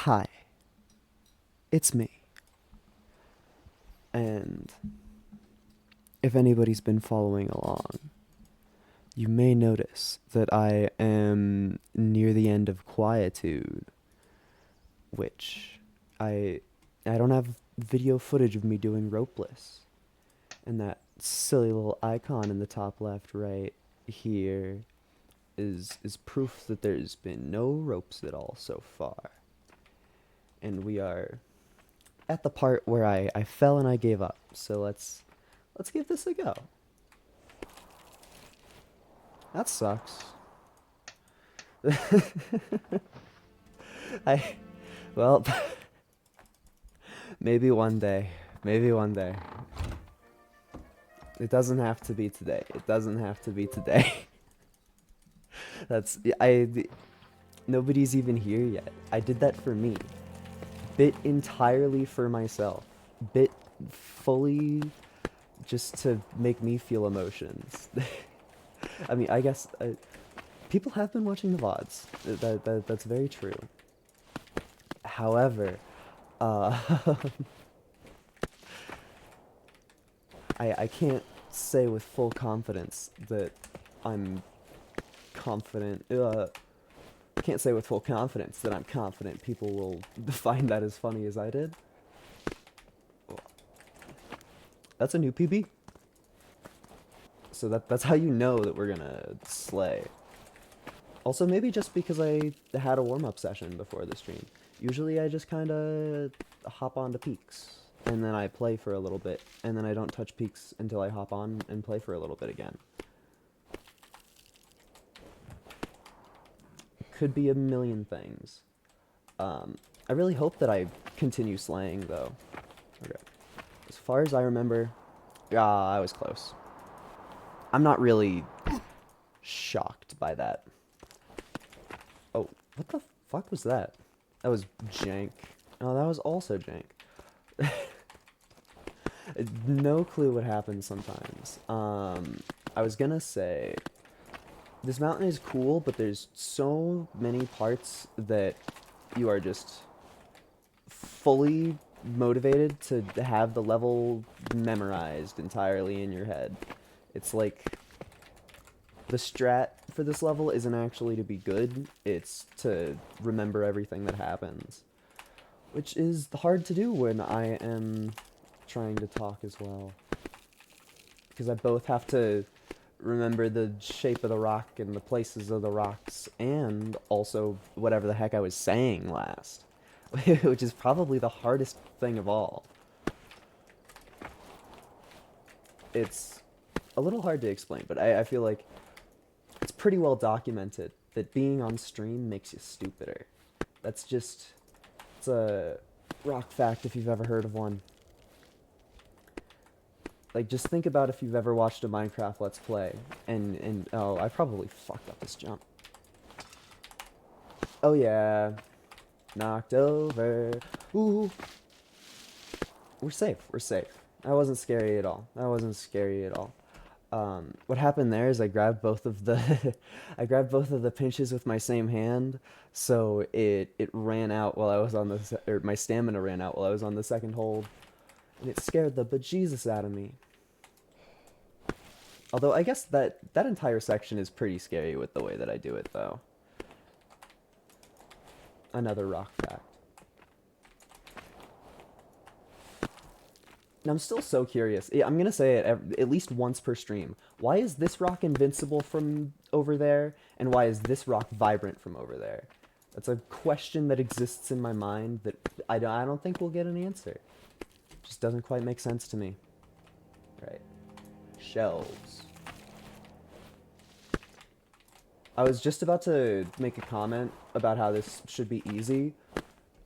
Hi, it's me. And if anybody's been following along, you may notice that I am near the end of Quietude, which I I don't have video footage of me doing Ropeless. And that silly little icon in the top left right here is proof that there's been no ropes at all so far. And we are at the part where I fell and I gave up. So let's give this a go. That sucks. I well, maybe one day. Maybe one day. It doesn't have to be today. It doesn't have to be today. That's nobody's even here yet. I did that for me. Bit entirely for myself. Bit fully just to make me feel emotions. I mean, I guess people have been watching the VODs. That's very true. However, uh, I can't say with full confidence that I'm confident. Can't say with full confidence that I'm confident people will find that as funny as I did. That's a new PB. So that's how you know that we're gonna slay. Also, maybe just because I had a warm-up session before the stream. Usually I just kind of hop onto peaks, and then I play for a little bit, and then I don't touch peaks until I hop on and play for a little bit again. Could be a million things. I really hope that I continue slaying, though. Okay. As far as I remember, I was close. I'm not really shocked by that. Oh, what the fuck was that? That was jank. Oh, that was also jank. No clue what happens sometimes. I was gonna say, this mountain is cool, but there's so many parts that you are just fully motivated to have the level memorized entirely in your head. It's like the strat for this level isn't actually to be good, it's to remember everything that happens. Which is hard to do when I am trying to talk as well. Because I both have to remember the shape of the rock and the places of the rocks, and also whatever the heck I was saying last. Which is probably the hardest thing of all. It's a little hard to explain, but I feel like it's pretty well documented that being on stream makes you stupider. That's just, it's a rock fact if you've ever heard of one. Like, just think about if you've ever watched a Minecraft Let's Play, and oh, I probably fucked up this jump. Oh yeah, knocked over. Ooh, we're safe, we're safe. That wasn't scary at all. That wasn't scary at all. What happened there is I grabbed both of the I grabbed both of the pinches with my same hand, so it ran out while I was on the or my stamina ran out while I was on the second hold, and it scared the bejesus out of me. Although I guess that entire section is pretty scary with the way that I do it, though. Another rock fact. And I'm still so curious. I'm gonna say it at least once per stream. Why is this rock invincible from over there, and why is this rock vibrant from over there? That's a question that exists in my mind that I don't think we'll get an answer. It just doesn't quite make sense to me. Right. Shells. I was just about to make a comment about how this should be easy,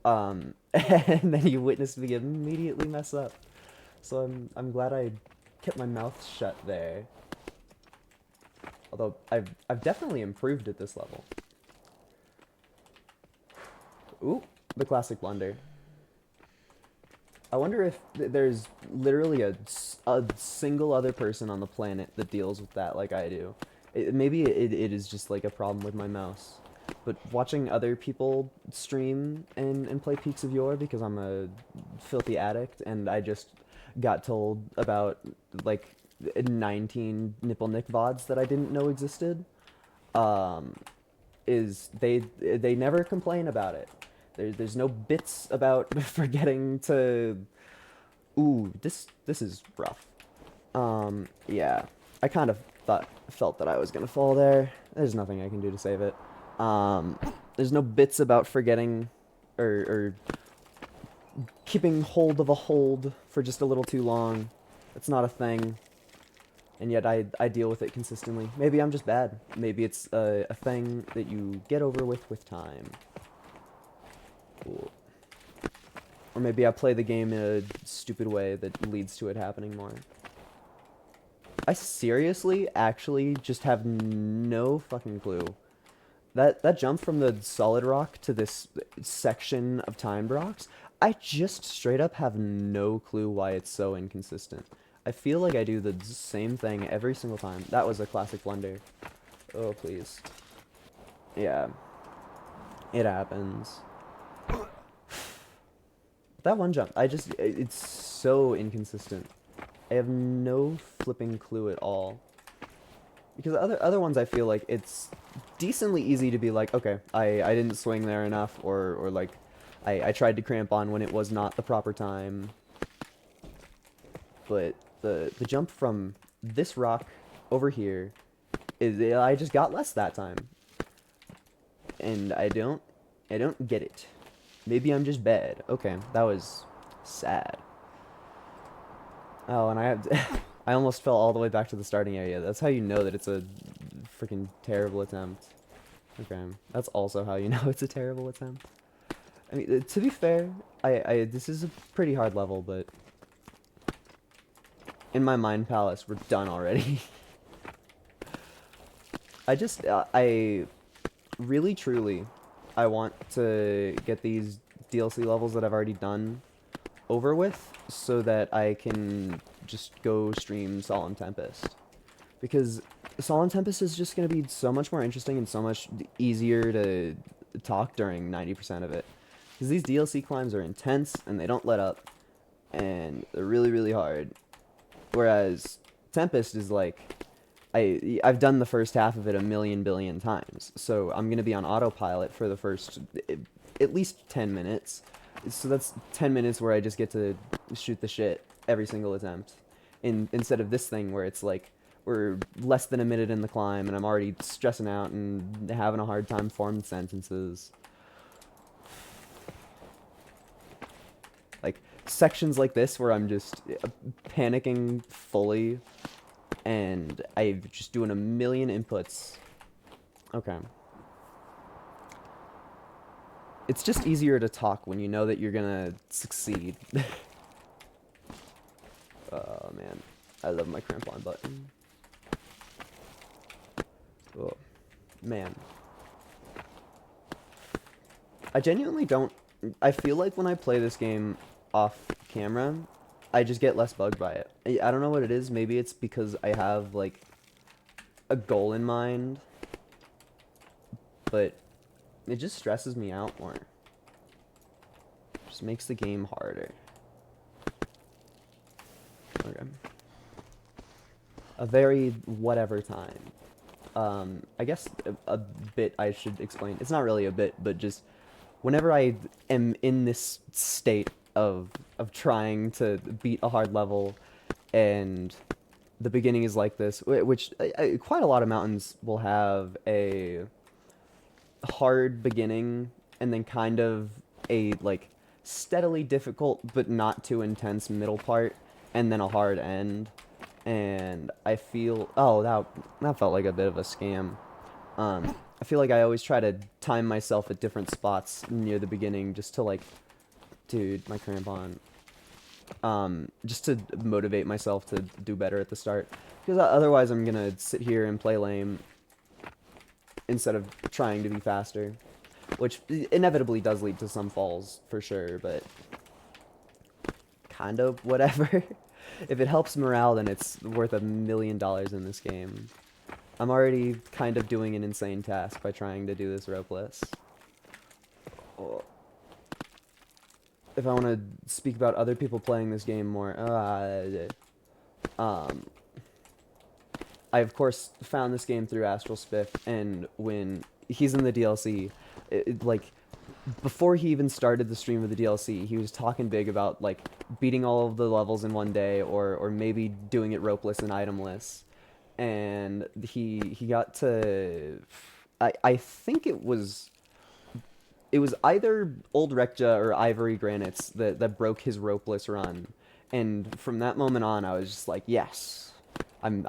and then you witnessed me immediately mess up. So I'm glad I kept my mouth shut there. Although I've definitely improved at this level. Ooh, the classic blunder. I wonder if there's literally a single other person on the planet that deals with that like I do. Maybe it is just like a problem with my mouse. But watching other people stream and play Peaks of Yore because I'm a filthy addict and I just got told about like 19 nipple nick VODs that I didn't know existed. Um, is they never complain about it. There's no bits about forgetting to. Ooh, this is rough. Yeah, I kind of felt that I was gonna fall there. There's nothing I can do to save it. Um, there's no bits about forgetting or keeping hold of a hold for just a little too long. It's not a thing, and yet I deal with it consistently. Maybe I'm just bad. Maybe it's a thing that you get over with time. Cool. Or maybe I play the game in a stupid way that leads to it happening more. I seriously, actually, just have no fucking clue. That jump from the solid rock to this section of timed rocks, I just straight up have no clue why it's so inconsistent. I feel like I do the same thing every single time. That was a classic blunder. Oh, please. Yeah. It happens. That one jump, it's so inconsistent. I have no flipping clue at all. Because other ones I feel like it's decently easy to be like, okay, I didn't swing there enough, or like, I tried to cramp on when it was not the proper time. But the jump from this rock over here, I just got less that time. And I don't get it. Maybe I'm just bad. Okay, that was sad. Oh, and I almost fell all the way back to the starting area. That's how you know that it's a freaking terrible attempt. Okay, that's also how you know it's a terrible attempt. I mean, to be fair, this is a pretty hard level, but in my mind palace, we're done already. I really truly, I want to get these DLC levels that I've already done over with so that I can just go stream Solemn Tempest. Because Solemn Tempest is just going to be so much more interesting and so much easier to talk during 90% of it. Because these DLC climbs are intense and they don't let up. And they're really, really hard. Whereas Tempest is like, I've done the first half of it a million billion times. So I'm going to be on autopilot for the first at least 10 minutes. So that's 10 minutes where I just get to shoot the shit every single attempt. Instead of this thing where it's like, we're less than a minute in the climb and I'm already stressing out and having a hard time forming sentences. Like, sections like this where I'm just panicking fully and I'm just doing a million inputs. Okay. It's just easier to talk when you know that you're gonna succeed. Oh, man. I love my crampon button. Oh, man. I genuinely don't... I feel like when I play this game off camera, I just get less bugged by it. I don't know what it is. Maybe it's because I have, like, a goal in mind. But it just stresses me out more. It just makes the game harder. Okay. A very whatever time. I guess a bit I should explain. It's not really a bit, but just whenever I am in this state of trying to beat a hard level, and the beginning is like this, which quite a lot of mountains will have a hard beginning and then kind of a like steadily difficult but not too intense middle part, and then a hard end. And I feel, oh, that felt like a bit of a scam. I feel like I always try to time myself at different spots near the beginning just to like, dude, my crampon. Just to motivate myself to do better at the start. Because otherwise I'm gonna sit here and play lame instead of trying to be faster. Which inevitably does lead to some falls, for sure, but kind of whatever. If it helps morale, then it's worth $1 million in this game. I'm already kind of doing an insane task by trying to do this ropeless. Oh, if I want to speak about other people playing this game more, um, I of course found this game through Astral Spiff, and when he's in the DLC, like before he even started the stream of the DLC, he was talking big about like beating all of the levels in one day, or maybe doing it ropeless and itemless. And he got to, I think it was either Old Rekja or Ivory Granites that broke his ropeless run, and from that moment on, I was just like, yes, I'm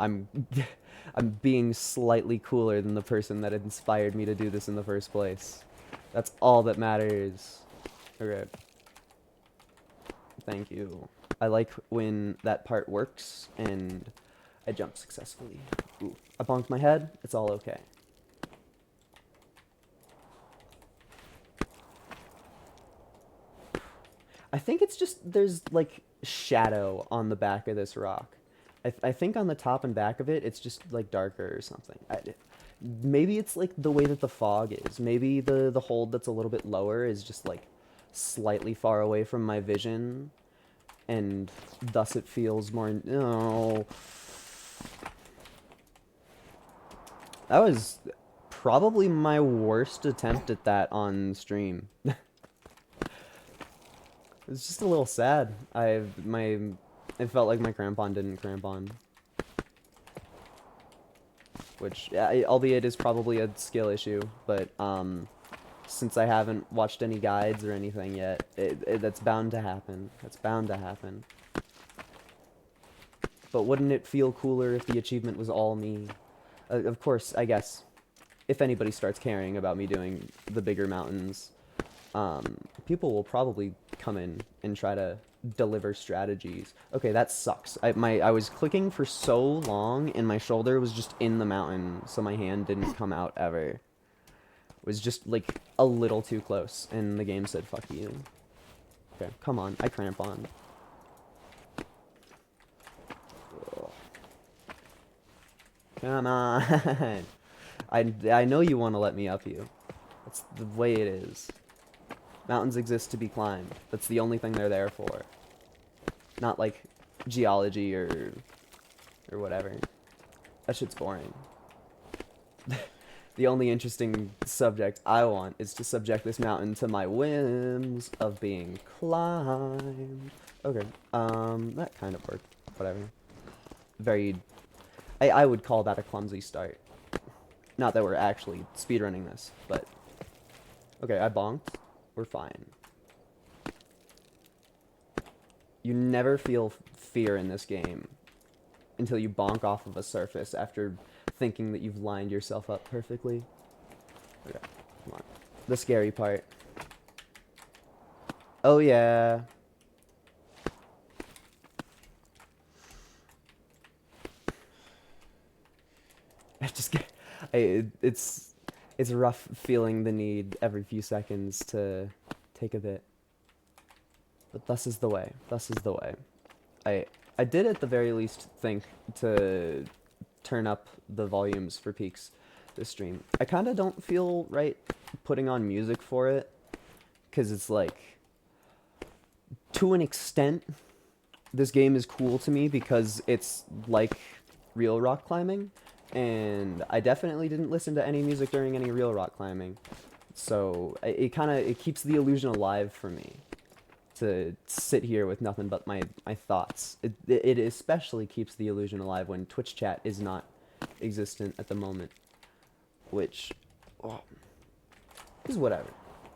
I'm being slightly cooler than the person that inspired me to do this in the first place. That's all that matters. Okay. Thank you. I like when that part works and I jump successfully. Ooh, I bonked my head. It's all okay. I think it's just there's like shadow on the back of this rock. I think on the top and back of it, it's just like darker or something. Maybe it's like the way that the fog is. Maybe the hold that's a little bit lower is just like slightly far away from my vision, and thus it feels more. No, that was probably my worst attempt at that on stream. It's just a little sad. It felt like my crampon didn't cramp on, which, yeah, albeit is probably a skill issue, but since I haven't watched any guides or anything yet, that's bound to happen. That's bound to happen. But wouldn't it feel cooler if the achievement was all me? Of course, I guess, if anybody starts caring about me doing the bigger mountains, people will probably come in and try to deliver strategies. Okay, that sucks. I was clicking for so long and my shoulder was just in the mountain, so my hand didn't come out ever. It was just like a little too close and the game said fuck you. Okay, come on, I cramp on. Come on. I know you want to let me up you. That's the way it is. Mountains exist to be climbed. That's the only thing they're there for. Not like geology or whatever. That shit's boring. The only interesting subject I want is to subject this mountain to my whims of being climbed. Okay, that kind of worked. Whatever. Very... I would call that a clumsy start. Not that we're actually speedrunning this, but... Okay, I bonked. We're fine. You never feel fear in this game until you bonk off of a surface after thinking that you've lined yourself up perfectly. Okay, come on. The scary part. Oh yeah. I just get... it's rough feeling the need every few seconds to take a bit. But thus is the way. Thus is the way. I did at the very least think to turn up the volumes for peaks this stream. I kind of don't feel right putting on music for it, because it's like, to an extent, this game is cool to me because it's like real rock climbing, and I definitely didn't listen to any music during any real rock climbing, so it keeps the illusion alive for me to sit here with nothing but my thoughts. It especially keeps the illusion alive when Twitch chat is not existent at the moment, which is whatever.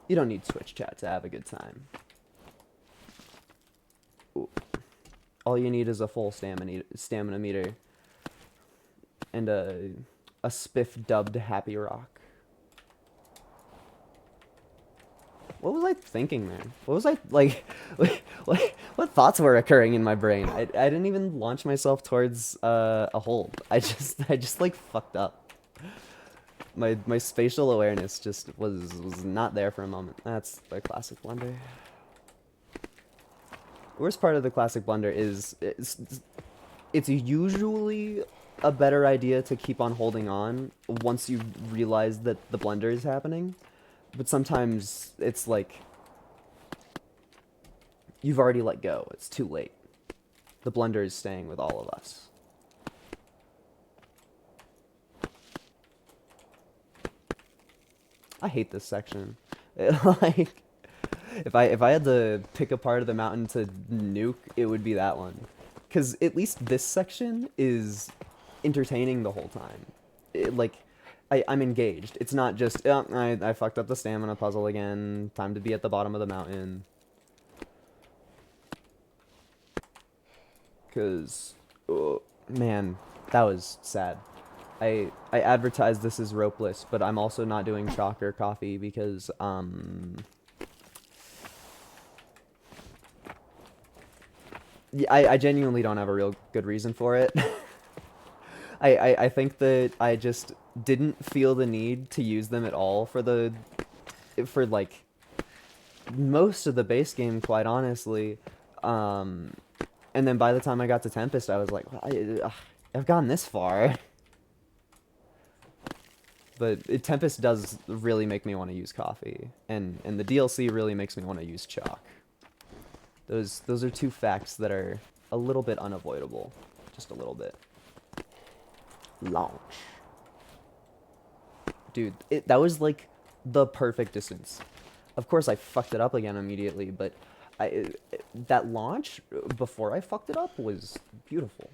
You don't need Twitch chat to have a good time. Ooh. All you need is a full stamina meter and a spiff dubbed Happy Rock. What was I thinking, man? What was I, like, what thoughts were occurring in my brain? I didn't even launch myself towards a hold. I just like fucked up. My spatial awareness just was not there for a moment. That's the classic blunder. The worst part of the classic blunder is it's usually a better idea to keep on holding on once you realize that the blender is happening. But sometimes it's like you've already let go. It's too late. The blender is staying with all of us. I hate this section. Like, if I had to pick a part of the mountain to nuke, it would be that one. Because at least this section is entertaining the whole time. Like, I'm engaged. It's not just, oh, I fucked up the stamina puzzle again. Time to be at the bottom of the mountain. Because, oh, man, that was sad. I advertised this as Ropeless, but I'm also not doing chalk or coffee because, yeah, I genuinely don't have a real good reason for it. I think that I just didn't feel the need to use them at all for like most of the base game, quite honestly. And then by the time I got to Tempest, I was like, I've gone this far. But Tempest does really make me want to use coffee, and the DLC really makes me want to use chalk. Those are two facts that are a little bit unavoidable, just a little bit. Launch, dude. That was like the perfect distance. Of course, I fucked it up again immediately, but that launch before I fucked it up was beautiful.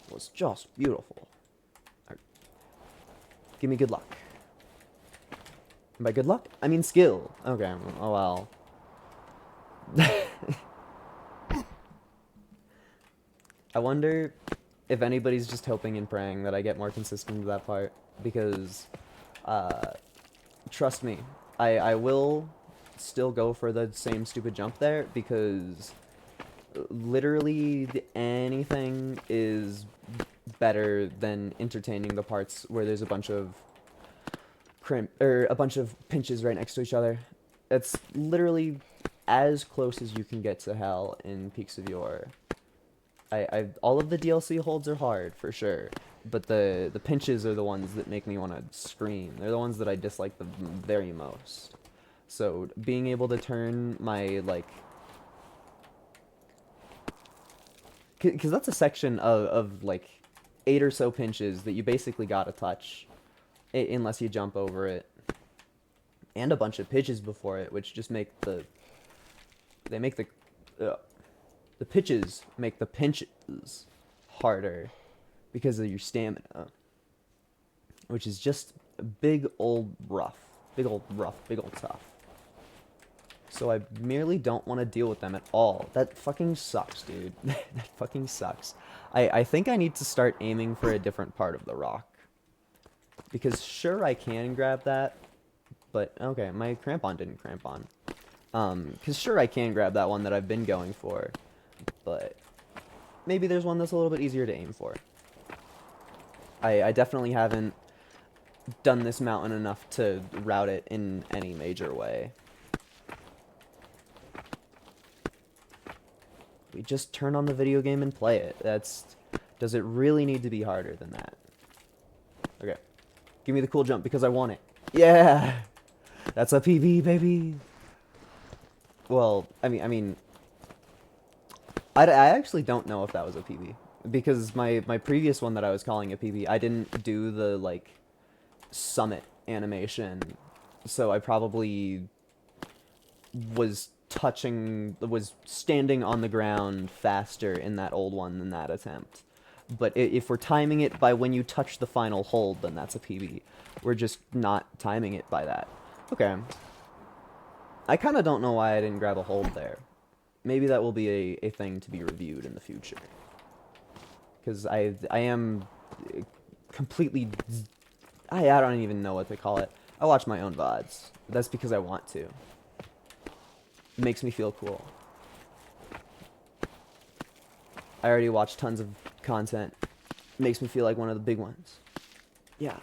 It was just beautiful. Give me good luck. And by good luck, I mean skill. Okay, oh well. I wonder if anybody's just hoping and praying that I get more consistent with that part. Because, trust me, I will still go for the same stupid jump there. Because literally anything is better than entertaining the parts where there's a bunch of a bunch of pinches right next to each other. It's literally as close as you can get to hell in Peaks of Yore. All of the DLC holds are hard for sure, but the pinches are the ones that make me want to scream. They're the ones that I dislike the very most. So being able to turn my like, because that's a section of like 8 or so pinches that you basically gotta touch, unless you jump over it, and a bunch of pitches before it, which just make the pitches make the pinches harder because of your stamina, which is just big old rough, big old tough. So I merely don't want to deal with them at all. That fucking sucks, dude. That fucking sucks. I think I need to start aiming for a different part of the rock. Because sure, I can grab that. But, okay, my crampon didn't cramp on. Because sure, I can grab that one that I've been going for. But maybe there's one that's a little bit easier to aim for. I definitely haven't done this mountain enough to route it in any major way. We just turn on the video game and play it. Does it really need to be harder than that? Okay. Give me the cool jump because I want it. Yeah! That's a PB, baby! Well, I mean, I actually don't know if that was a PB. Because my previous one that I was calling a PB, I didn't do the, like, summit animation. So I probably was standing on the ground faster in that old one than that attempt. But if we're timing it by when you touch the final hold, then that's a PB. We're just not timing it by that. Okay. I kind of don't know why I didn't grab a hold there. Maybe that will be a thing to be reviewed in the future. Because I am completely... I don't even know what to call it. I watch my own VODs. But that's because I want to. It makes me feel cool. I already watch tons of content. It makes me feel like one of the big ones. Yeah.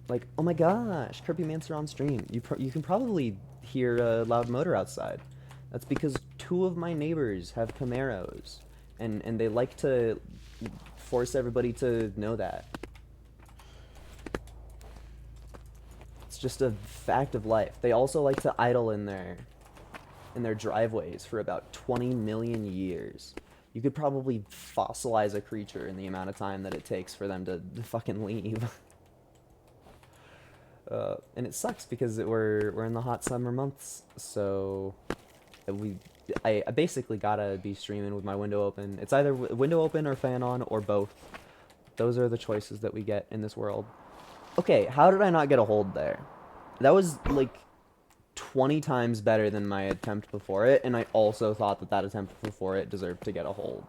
Like, oh my gosh, Kirby Mancer on stream. You can probably hear a loud motor outside. That's because 2 of my neighbors have Camaros, and they like to force everybody to know that. It's just a fact of life. They also like to idle in their driveways for about 20 million years. You could probably fossilize a creature in the amount of time that it takes for them to fucking leave. And it sucks because we're in the hot summer months, so I basically gotta be streaming with my window open. It's either window open or fan on or both. Those are the choices that we get in this world. Okay, how did I not get a hold there? That was like 20 times better than my attempt before it, and I also thought that attempt before it deserved to get a hold.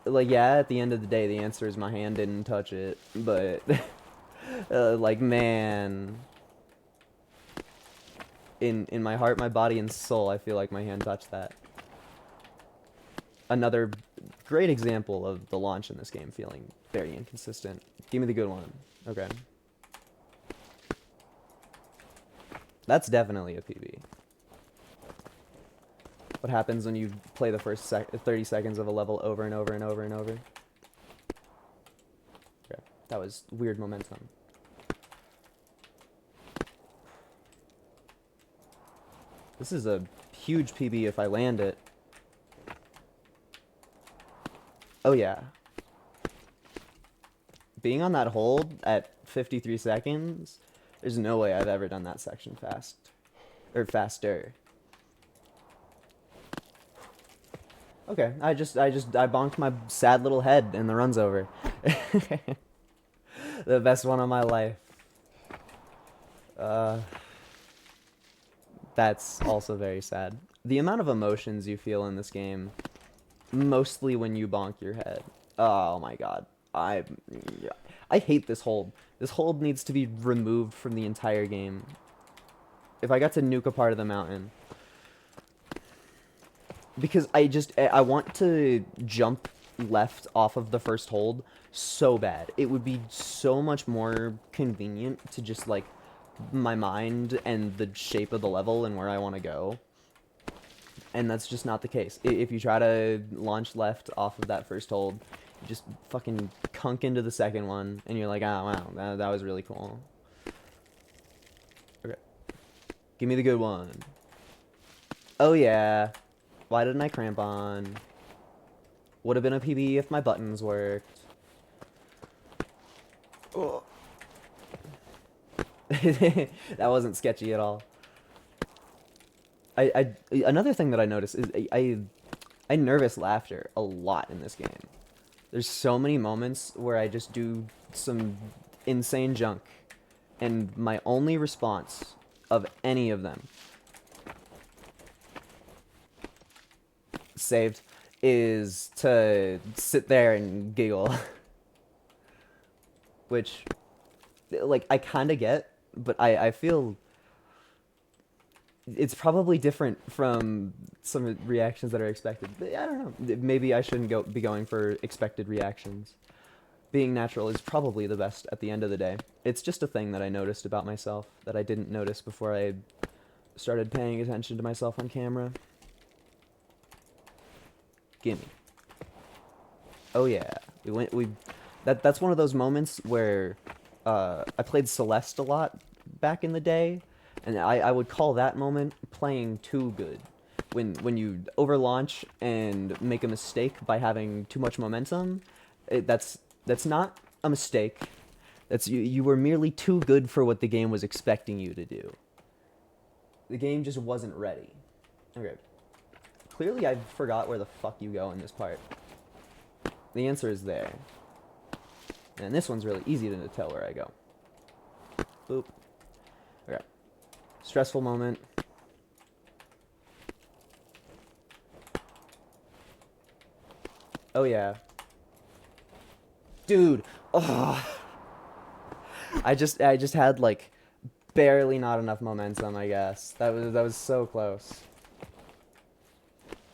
Like, yeah, at the end of the day, the answer is my hand didn't touch it, but like, man, in my heart, my body, and soul, I feel like my hand touched that. Another great example of the launch in this game feeling very inconsistent. Give me the good one. Okay. That's definitely a PB. What happens when you play the first 30 seconds of a level over and over and over and over? Okay, that was weird momentum. This is a huge PB if I land it. Oh yeah. Being on that hold at 53 seconds, there's no way I've ever done that section fast. Or faster. Okay, I bonked my sad little head and the run's over. The best one of my life. That's also very sad. The amount of emotions you feel in this game, mostly when you bonk your head. Oh my god. I hate this hold. This hold needs to be removed from the entire game. If I got to nuke a part of the mountain. Because I want to jump left off of the first hold so bad. It would be so much more convenient to just, like, my mind and the shape of the level and where I want to go. And that's just not the case. If you try to launch left off of that first hold, you just fucking kunk into the second one, and you're like, oh, wow, that was really cool. Okay. Give me the good one. Oh, yeah. Why didn't I cramp on? Would have been a PB if my buttons worked. Oh. That wasn't sketchy at all. Another thing that I noticed is I nervous laughter a lot in this game. There's so many moments where I just do some insane junk, and my only response of any of them saved is to sit there and giggle. Which, like, I kind of get, but I feel it's probably different from some reactions that are expected. But I don't know. Maybe I shouldn't be going for expected reactions. Being natural is probably the best at the end of the day. It's just a thing that I noticed about myself that I didn't notice before I started paying attention to myself on camera. Gimme. Oh yeah. That's one of those moments where I played Celeste a lot back in the day, and I would call that moment playing too good. When you overlaunch and make a mistake by having too much momentum, that's not a mistake. That's you were merely too good for what the game was expecting you to do. The game just wasn't ready. Okay. Clearly I forgot where the fuck you go in this part. The answer is there. And this one's really easy to tell where I go. Boop. Okay. Stressful moment. Oh yeah. Dude. Ugh. I just had like barely not enough momentum, I guess. That was so close.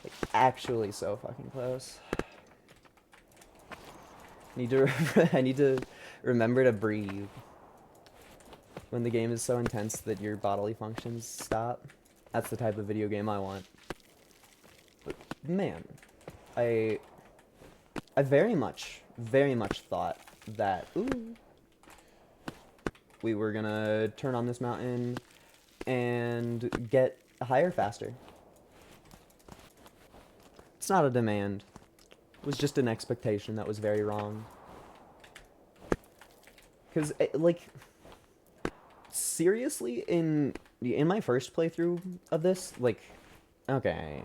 Like, actually so fucking close. I need to remember to breathe when the game is so intense that your bodily functions stop. That's the type of video game I want. But man, I I very much thought that we were gonna turn on this mountain and get higher faster. It's not a demand. It was just an expectation that was very wrong. Because, like, seriously, in my first playthrough of this, like, okay,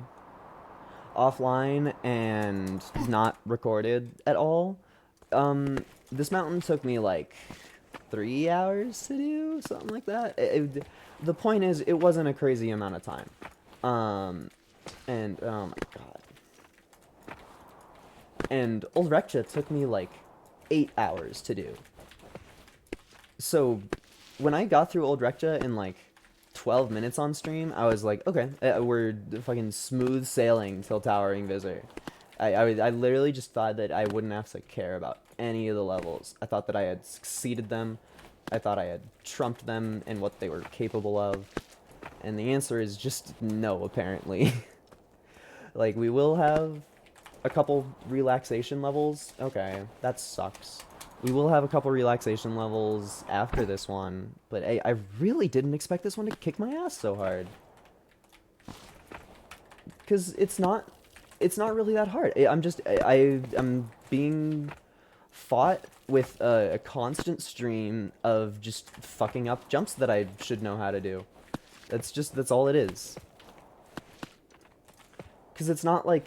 offline and not recorded at all, this mountain took me, like, 3 hours to do, something like that. The point is, it wasn't a crazy amount of time. And, oh my god. And Old Rekcha took me, like, 8 hours to do. So, when I got through Old Rekcha in, like, 12 minutes on stream, I was like, okay, we're fucking smooth sailing till Towering Visor. I literally just thought that I wouldn't have to care about any of the levels. I thought that I had succeeded them. I thought I had trumped them in what they were capable of. And the answer is just no, apparently. Like, we will have a couple relaxation levels. Okay, that sucks. We will have a couple relaxation levels after this one, but I really didn't expect this one to kick my ass so hard. Because it's not really that hard. I'm being fought with a constant stream of just fucking up jumps that I should know how to do. That's all it is. Because it's not like,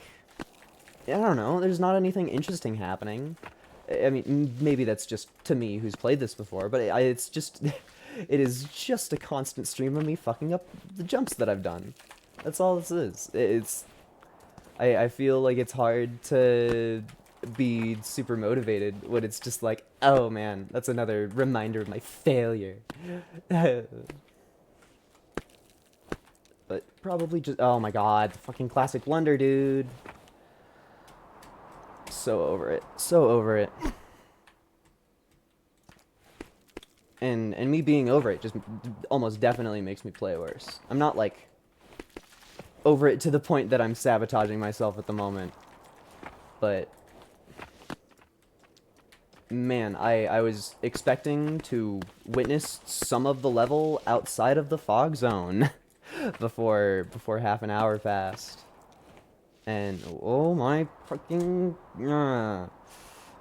I don't know, there's not anything interesting happening. I mean, maybe that's just to me who's played this before, but it's just, it is just a constant stream of me fucking up the jumps that I've done. That's all this is. I feel like it's hard to be super motivated when it's just like, oh man, that's another reminder of my failure. But probably just, oh my god, the fucking classic blunder, dude. So over it. So over it. And me being over it just almost definitely makes me play worse. I'm not, like, over it to the point that I'm sabotaging myself at the moment. But, man, I was expecting to witness some of the level outside of the fog zone before half an hour passed. And, oh my fucking... I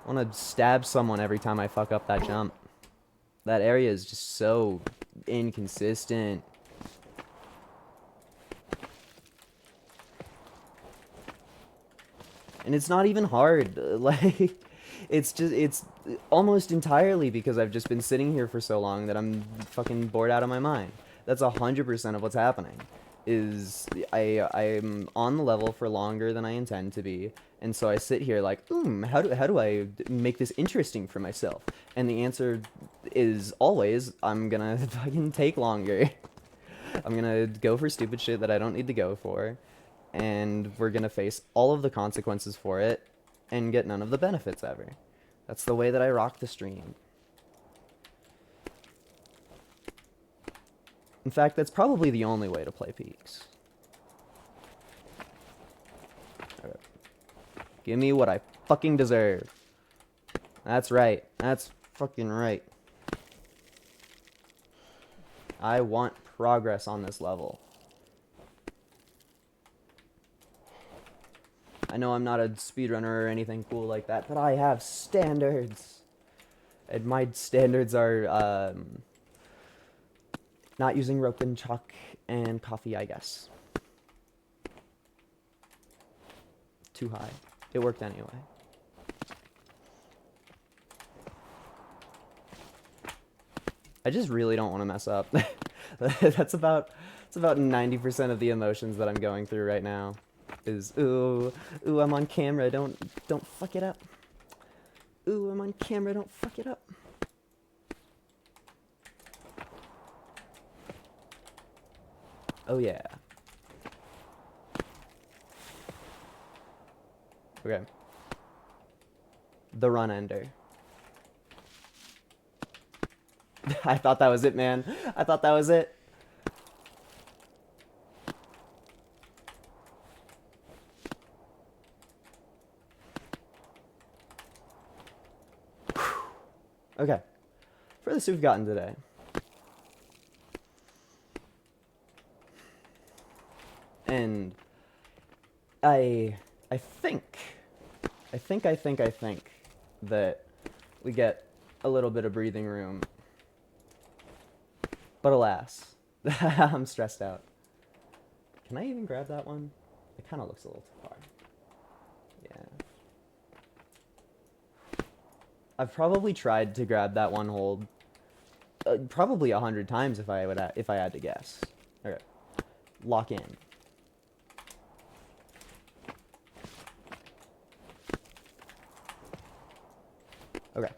want to stab someone every time I fuck up that jump. That area is just so inconsistent. And it's not even hard. Like, it's almost entirely because I've just been sitting here for so long that I'm fucking bored out of my mind. That's 100% of what's happening. Is I'm on the level for longer than I intend to be, and so I sit here like, how do I make this interesting for myself? And the answer is always, I'm gonna fucking take longer. I'm gonna go for stupid shit that I don't need to go for, and we're gonna face all of the consequences for it, and get none of the benefits ever. That's the way that I rock the stream. In fact, that's probably the only way to play Peaks. Okay. Give me what I fucking deserve. That's right. That's fucking right. I want progress on this level. I know I'm not a speedrunner or anything cool like that, but I have standards. And my standards are, not using rope and chalk and coffee, I guess. Too high. It worked anyway. I just really don't want to mess up. That's about 90% of the emotions that I'm going through right now. Is ooh, I'm on camera, don't fuck it up. Ooh, I'm on camera, don't fuck it up. Oh yeah. Okay. The run ender. I thought that was it, man. I thought that was it. Furthest we've gotten today. And I think that we get a little bit of breathing room. But alas, I'm stressed out. Can I even grab that one? It kind of looks a little too far. Yeah. I've probably tried to grab that one hold probably 100 times if I had to guess. Okay. Lock in. Okay.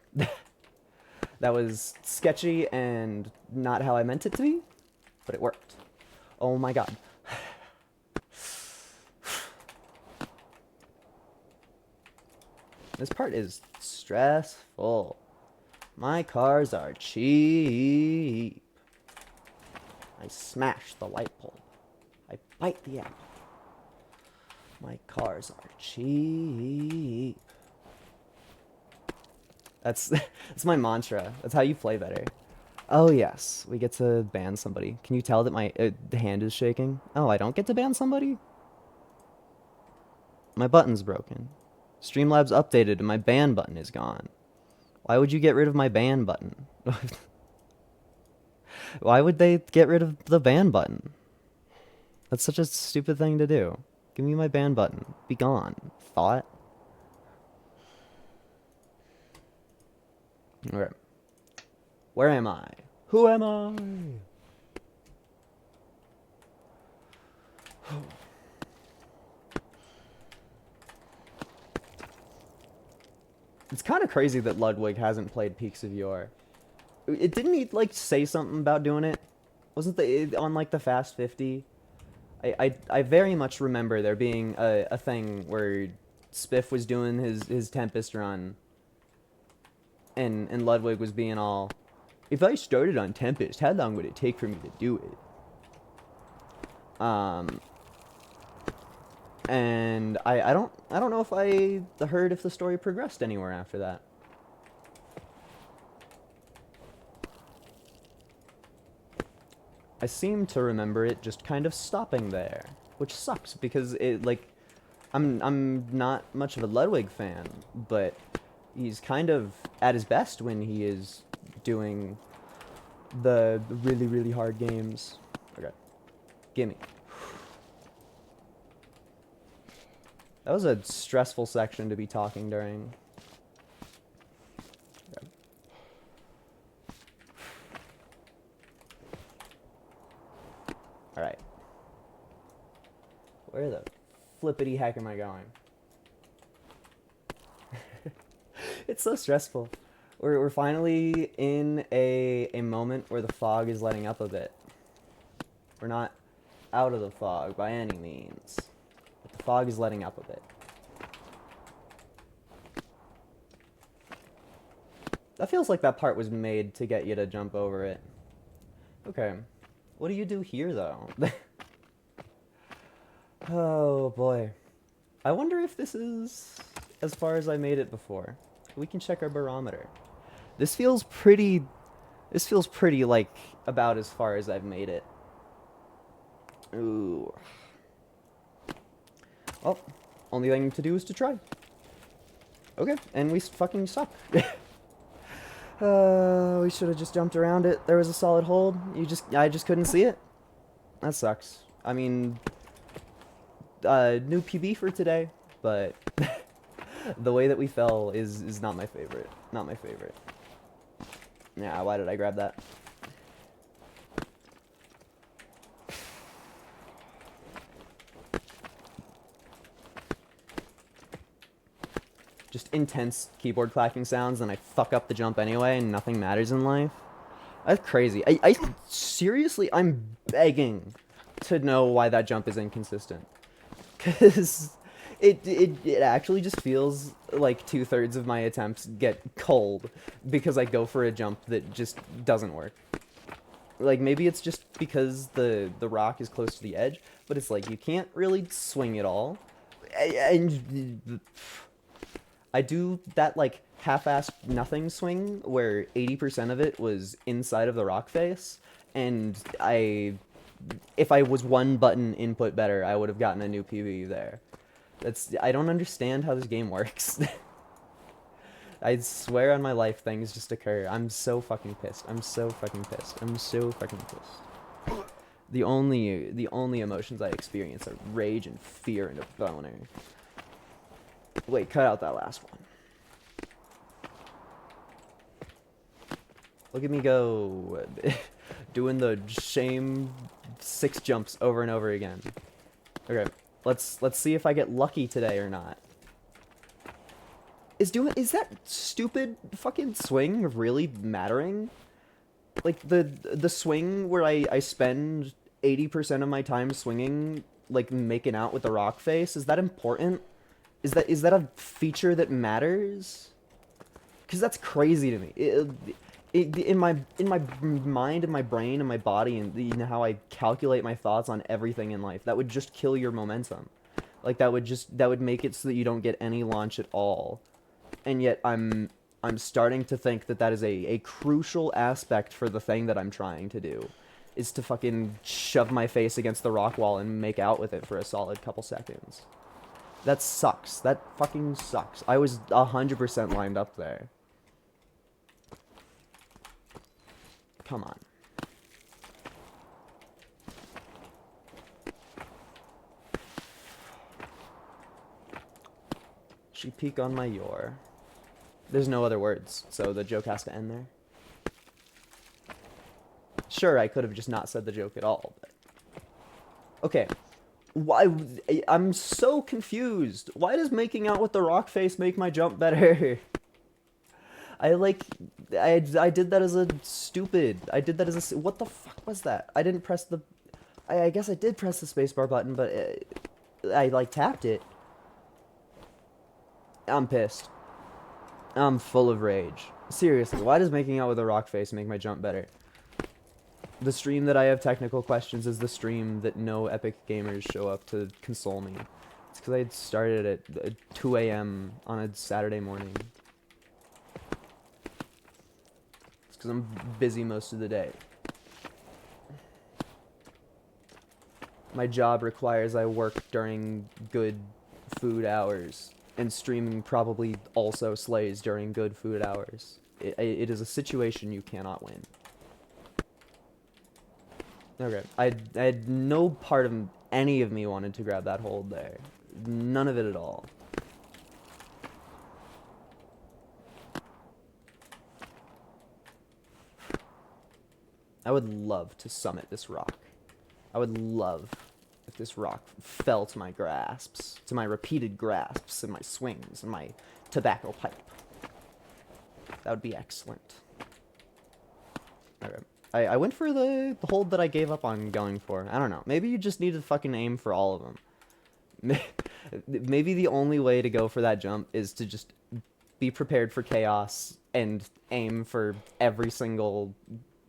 That was sketchy and not how I meant it to be, but it worked. Oh my god. This part is stressful. My cars are cheap. I smash the light bulb. I bite the apple. My cars are cheap. That's my mantra. That's how you play better. Oh yes, we get to ban somebody. Can you tell that my hand is shaking? Oh, I don't get to ban somebody? My button's broken. Streamlabs updated and my ban button is gone. Why would you get rid of my ban button? Why would they get rid of the ban button? That's such a stupid thing to do. Give me my ban button. Be gone. Thought. Okay. Where am I? Who am I? It's kind of crazy that Ludwig hasn't played Peaks of Yore. Didn't he like say something about doing it? Wasn't on like the Fast 50? I very much remember there being a thing where Spiff was doing his Tempest run, and Ludwig was being all, if I started on Tempest, how long would it take for me to do it? And I don't know if I heard if the story progressed anywhere after that. I seem to remember it just kind of stopping there, which sucks because it like I'm not much of a Ludwig fan, but he's kind of at his best when he is doing the really hard games. Okay. Gimme. That was a stressful section to be talking during. Okay. Alright. Where the flippity heck am I going? It's so stressful. We're finally in a moment where the fog is letting up a bit. We're not out of the fog by any means. But the fog is letting up a bit. That feels like that part was made to get you to jump over it. Okay. What do you do here, though? Oh, boy. I wonder if this is as far as I made it before. We can check our barometer. This feels pretty, like, about as far as I've made it. Ooh. Well, only thing to do is to try. Okay, and we fucking suck. We should have just jumped around it. There was a solid hold. I just couldn't see it. That sucks. I mean, new PB for today, but the way that we fell is not my favorite. Not my favorite. Yeah, why did I grab that? Just intense keyboard clacking sounds, and I fuck up the jump anyway, and nothing matters in life. That's crazy. I seriously, I'm begging to know why that jump is inconsistent. Because it actually just feels like 2/3 of my attempts get cold because I go for a jump that just doesn't work. Like, maybe it's just because the rock is close to the edge, but it's like, you can't really swing it all. And I do that, like, half-assed nothing swing where 80% of it was inside of the rock face, and if I was one button input better, I would have gotten a new PB there. I don't understand how this game works. I swear on my life things just occur. I'm so fucking pissed. I'm so fucking pissed. I'm so fucking pissed. The only emotions I experience are rage and fear and a boner. Wait, cut out that last one. Look at me go. Doing the same 6 jumps over and over again. Okay, let's see if I get lucky today or not. Is that stupid fucking swing really mattering? Like the swing where I spend 80% of my time swinging, like making out with the rock face, is that important? Is that a feature that matters? Because that's crazy to me. In my mind, in my brain, in my body, and you know how I calculate my thoughts on everything in life, that would just kill your momentum. Like that would make it so that you don't get any launch at all. And yet I'm starting to think that is a crucial aspect for the thing that I'm trying to do, is to fucking shove my face against the rock wall and make out with it for a solid couple seconds. That sucks. That fucking sucks. I was 100% lined up there. Come on. She peek on my Yore. There's no other words, so the joke has to end there. Sure, I could have just not said the joke at all, but... Okay. Why? I'm so confused. Why does making out with the rock face make my jump better? I did that as a stupid. I did that as a... What the fuck was that? I didn't press the... I guess I did press the spacebar button, but I, like, tapped it. I'm pissed. I'm full of rage. Seriously, why does making out with a rock face make my jump better? The stream that I have technical questions is the stream that no epic gamers show up to console me. It's because I had started at 2 a.m. on a Saturday morning. It's because I'm busy most of the day. My job requires I work during good food hours. And streaming probably also slays during good food hours. It is a situation you cannot win. Okay, I had no part of any of me wanted to grab that hold there. None of it at all. I would love to summit this rock. I would love if this rock fell to my grasps, to my repeated grasps and my swings and my tobacco pipe. That would be excellent. Okay. I went for the hold that I gave up on going for. I don't know. Maybe you just need to fucking aim for all of them. Maybe the only way to go for that jump is to just be prepared for chaos and aim for every single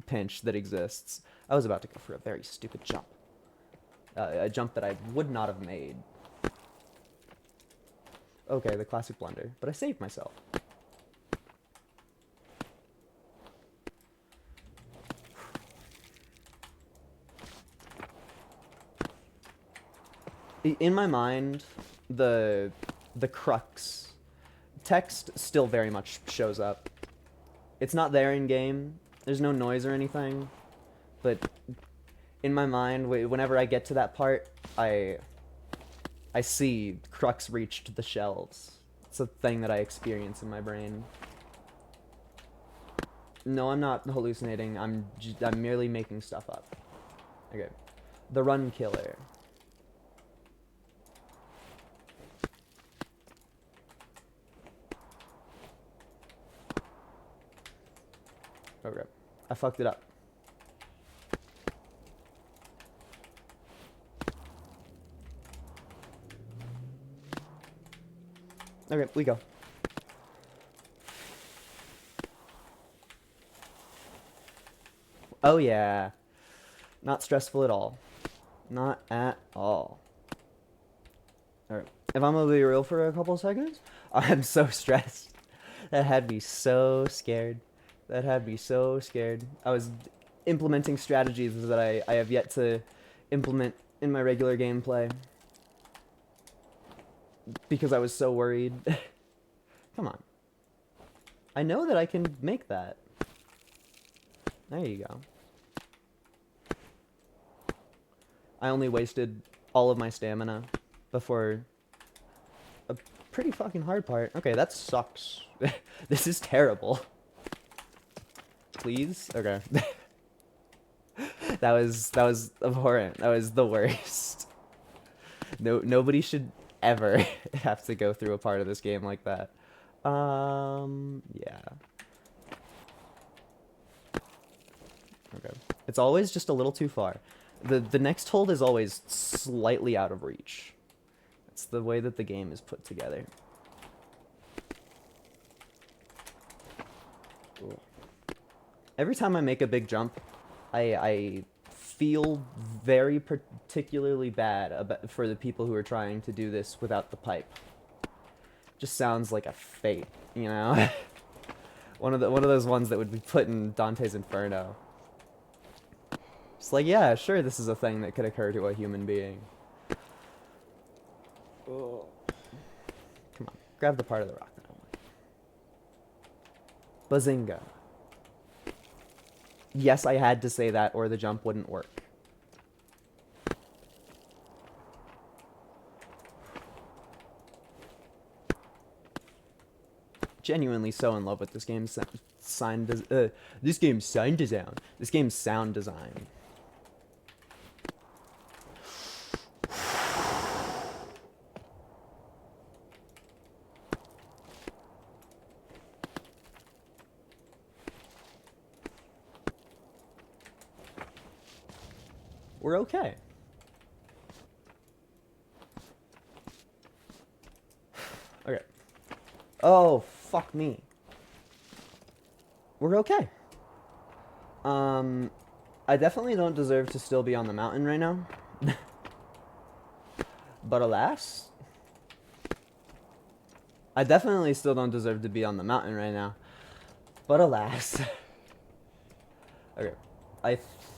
pinch that exists. I was about to go for a very stupid jump. A jump that I would not have made. Okay, the classic blunder. But I saved myself. In my mind, the crux text still very much shows up. It's not there in game. There's no noise or anything. But in my mind, whenever I get to that part, I see crux reached the shelves. It's a thing that I experience in my brain. No, I'm not hallucinating. I'm merely making stuff up. Okay. The run killer. Okay. I fucked it up. Okay, we go. Oh yeah. Not stressful at all. Not at all. Alright. If I'm gonna be real for a couple seconds, I'm so stressed. That had me so scared. That had me so scared. I was implementing strategies that I have yet to implement in my regular gameplay because I was so worried. Come on. I know that I can make that. There you go. I only wasted all of my stamina before a pretty fucking hard part. Okay, that sucks. This is terrible. Please? Okay. That was abhorrent. That was the worst. Nobody should ever have to go through a part of this game like that. Yeah. Okay. It's always just a little too far. The next hold is always slightly out of reach. It's the way that the game is put together. Ooh. Every time I make a big jump, I feel very particularly bad for the people who are trying to do this without the pipe. Just sounds like a fate, you know? one of those ones that would be put in Dante's Inferno. It's like, yeah, sure, this is a thing that could occur to a human being. Oh. Come on, grab the part of the rock that I want. Bazinga. Yes, I had to say that or the jump wouldn't work. Genuinely so in love with this game's sound design. This game's sound design. We're okay. Okay. Oh, fuck me. We're okay. I definitely don't deserve to still be on the mountain right now. But alas, I definitely still don't deserve to be on the mountain right now. But alas. Okay. I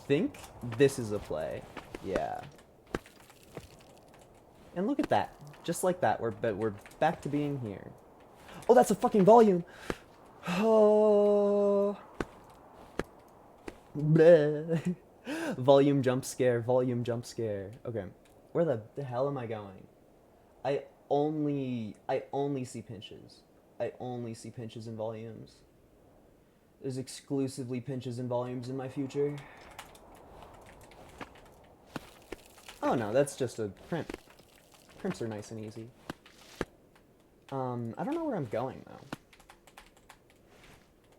think this is a play. Yeah. And look at that. Just like that, we're back to being here. Oh, that's a fucking volume. Oh. Bleh. Volume jump scare, volume jump scare. Okay. Where the hell am I going? I only see pinches. I only see pinches and volumes. There's exclusively pinches and volumes in my future. Oh no, that's just a crimp. Crimps are nice and easy. I don't know where I'm going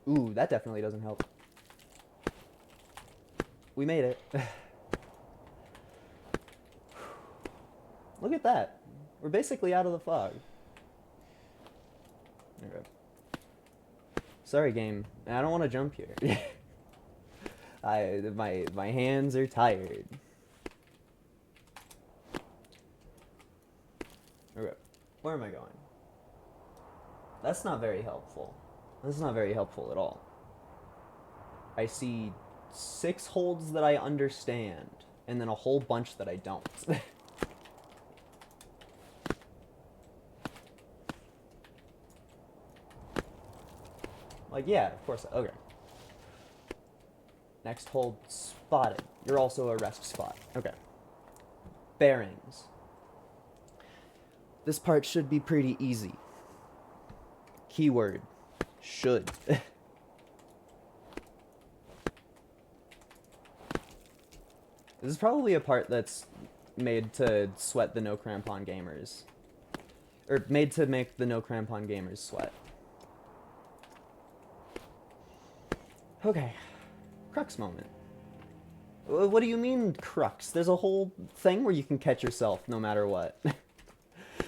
though. Ooh, that definitely doesn't help. We made it. Look at that. We're basically out of the fog. Okay. Sorry, game. I don't want to jump here. My hands are tired. Okay. Where am I going? That's not very helpful. That's not very helpful at all. I see 6 holds that I understand, and then a whole bunch that I don't. Like, yeah, of course. Okay. Next hold, spotted. You're also a rest spot. Okay. Bearings. This part should be pretty easy. Keyword. Should. This is probably a part that's made to sweat the no crampon gamers. Or made to make the no crampon gamers sweat. Okay. Crux moment. What do you mean, crux? There's a whole thing where you can catch yourself no matter what.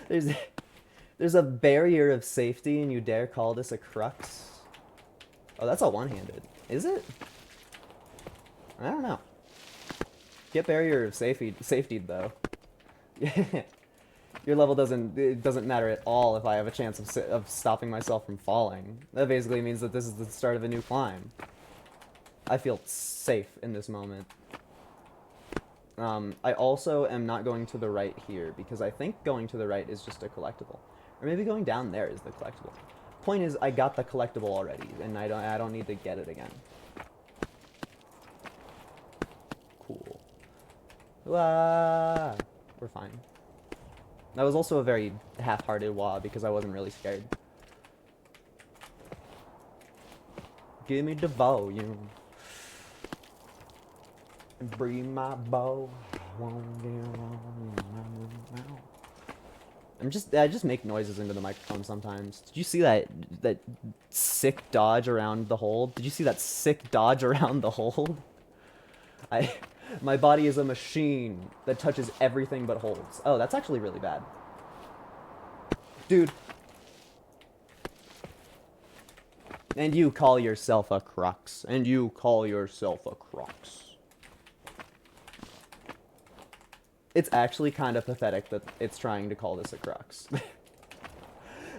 There's a barrier of safety and you dare call this a crux? Oh, that's a one-handed. Is it? I don't know. Get barrier of safety though. Your level doesn't matter at all if I have a chance of stopping myself from falling. That basically means that this is the start of a new climb. I feel safe in this moment. I also am not going to the right here because I think going to the right is just a collectible. Or maybe going down there is the collectible. Point is, I got the collectible already, and I don't need to get it again. Cool. Wah! We're fine. That was also a very half-hearted wah because I wasn't really scared. Give me the volume. Bring my bow. I just make noises into the microphone sometimes. Did you see that sick dodge around the hold? Did you see that sick dodge around the hold? My body is a machine that touches everything but holds. Oh, that's actually really bad. Dude. And you call yourself a crux. And you call yourself a crux. It's actually kind of pathetic that it's trying to call this a crux.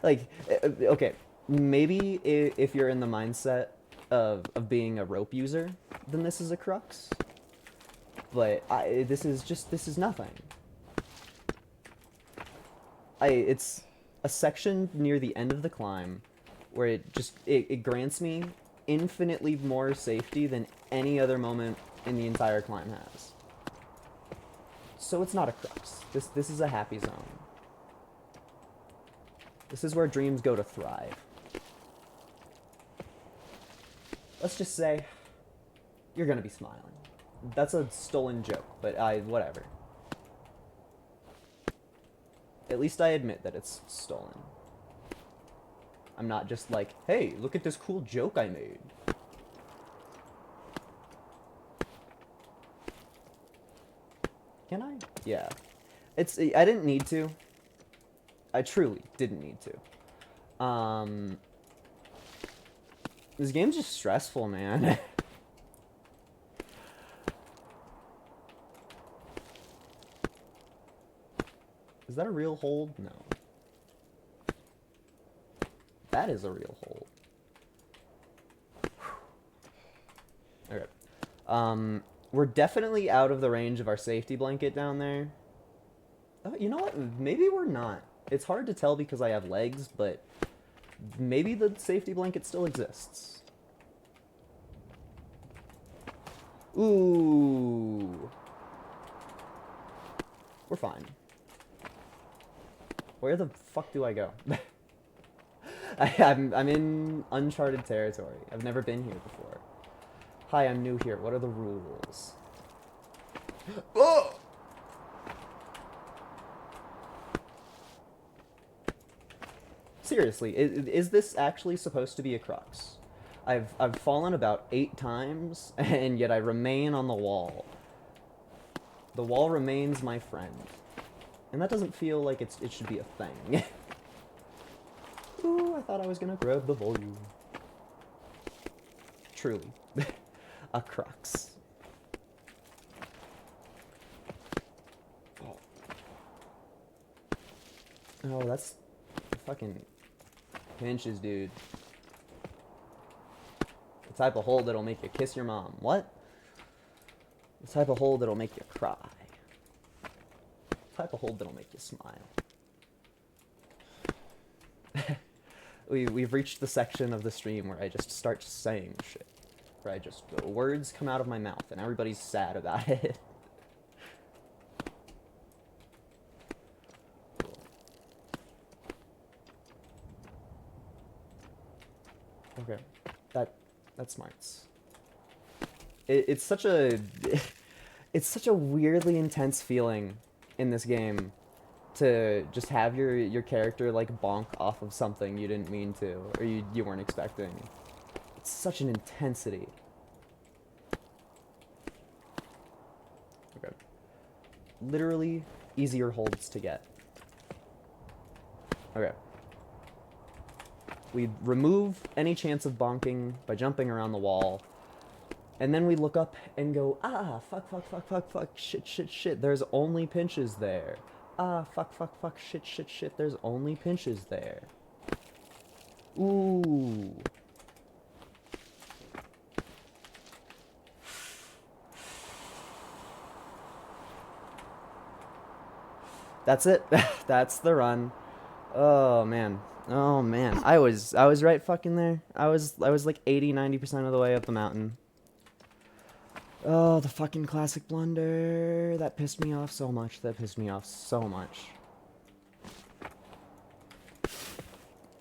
Like, okay, maybe if you're in the mindset of being a rope user, then this is a crux. But this is nothing. It's a section near the end of the climb where it grants me infinitely more safety than any other moment in the entire climb has. So it's not a crux. This is a happy zone. This is where dreams go to thrive. Let's just say you're gonna be smiling. That's a stolen joke, but whatever. At least I admit that it's stolen. I'm not just like, hey, look at this cool joke I made. Can I? Yeah. I didn't need to. I truly didn't need to. This game's just stressful, man. Is that a real hold? No. That is a real hold. Okay. We're definitely out of the range of our safety blanket down there. Oh, you know what? Maybe we're not. It's hard to tell because I have legs, but maybe the safety blanket still exists. Ooh. We're fine. Where the fuck do I go? I'm in uncharted territory. I've never been here before. Hi, I'm new here. What are the rules? Oh! Seriously, is this actually supposed to be a crux? I've fallen about 8 times, and yet I remain on the wall. The wall remains my friend. And that doesn't feel like it should be a thing. Ooh, I thought I was gonna grab the volume. Truly. A crux. Oh. Oh, that's fucking pinches, dude. The type of hold that'll make you kiss your mom. What? The type of hold that'll make you cry. The type of hold that'll make you smile. We've reached the section of the stream where I just start saying shit. Where the words come out of my mouth and everybody's sad about it. Cool. Okay. That's smarts. It's such a it's such a weirdly intense feeling in this game to just have your character like bonk off of something you didn't mean to or you weren't expecting. It's such an intensity. Okay. Literally easier holds to get. Okay. We remove any chance of bonking by jumping around the wall. And then we look up and go, ah, fuck, shit. There's only pinches there. Ah, fuck, fuck, fuck, shit, shit, shit. There's only pinches there. Ooh. That's it. That's the run. Oh man. Oh man. I was right fucking there. I was like 80-90% of the way up the mountain. Oh, the fucking classic blunder. That pissed me off so much. That pissed me off so much.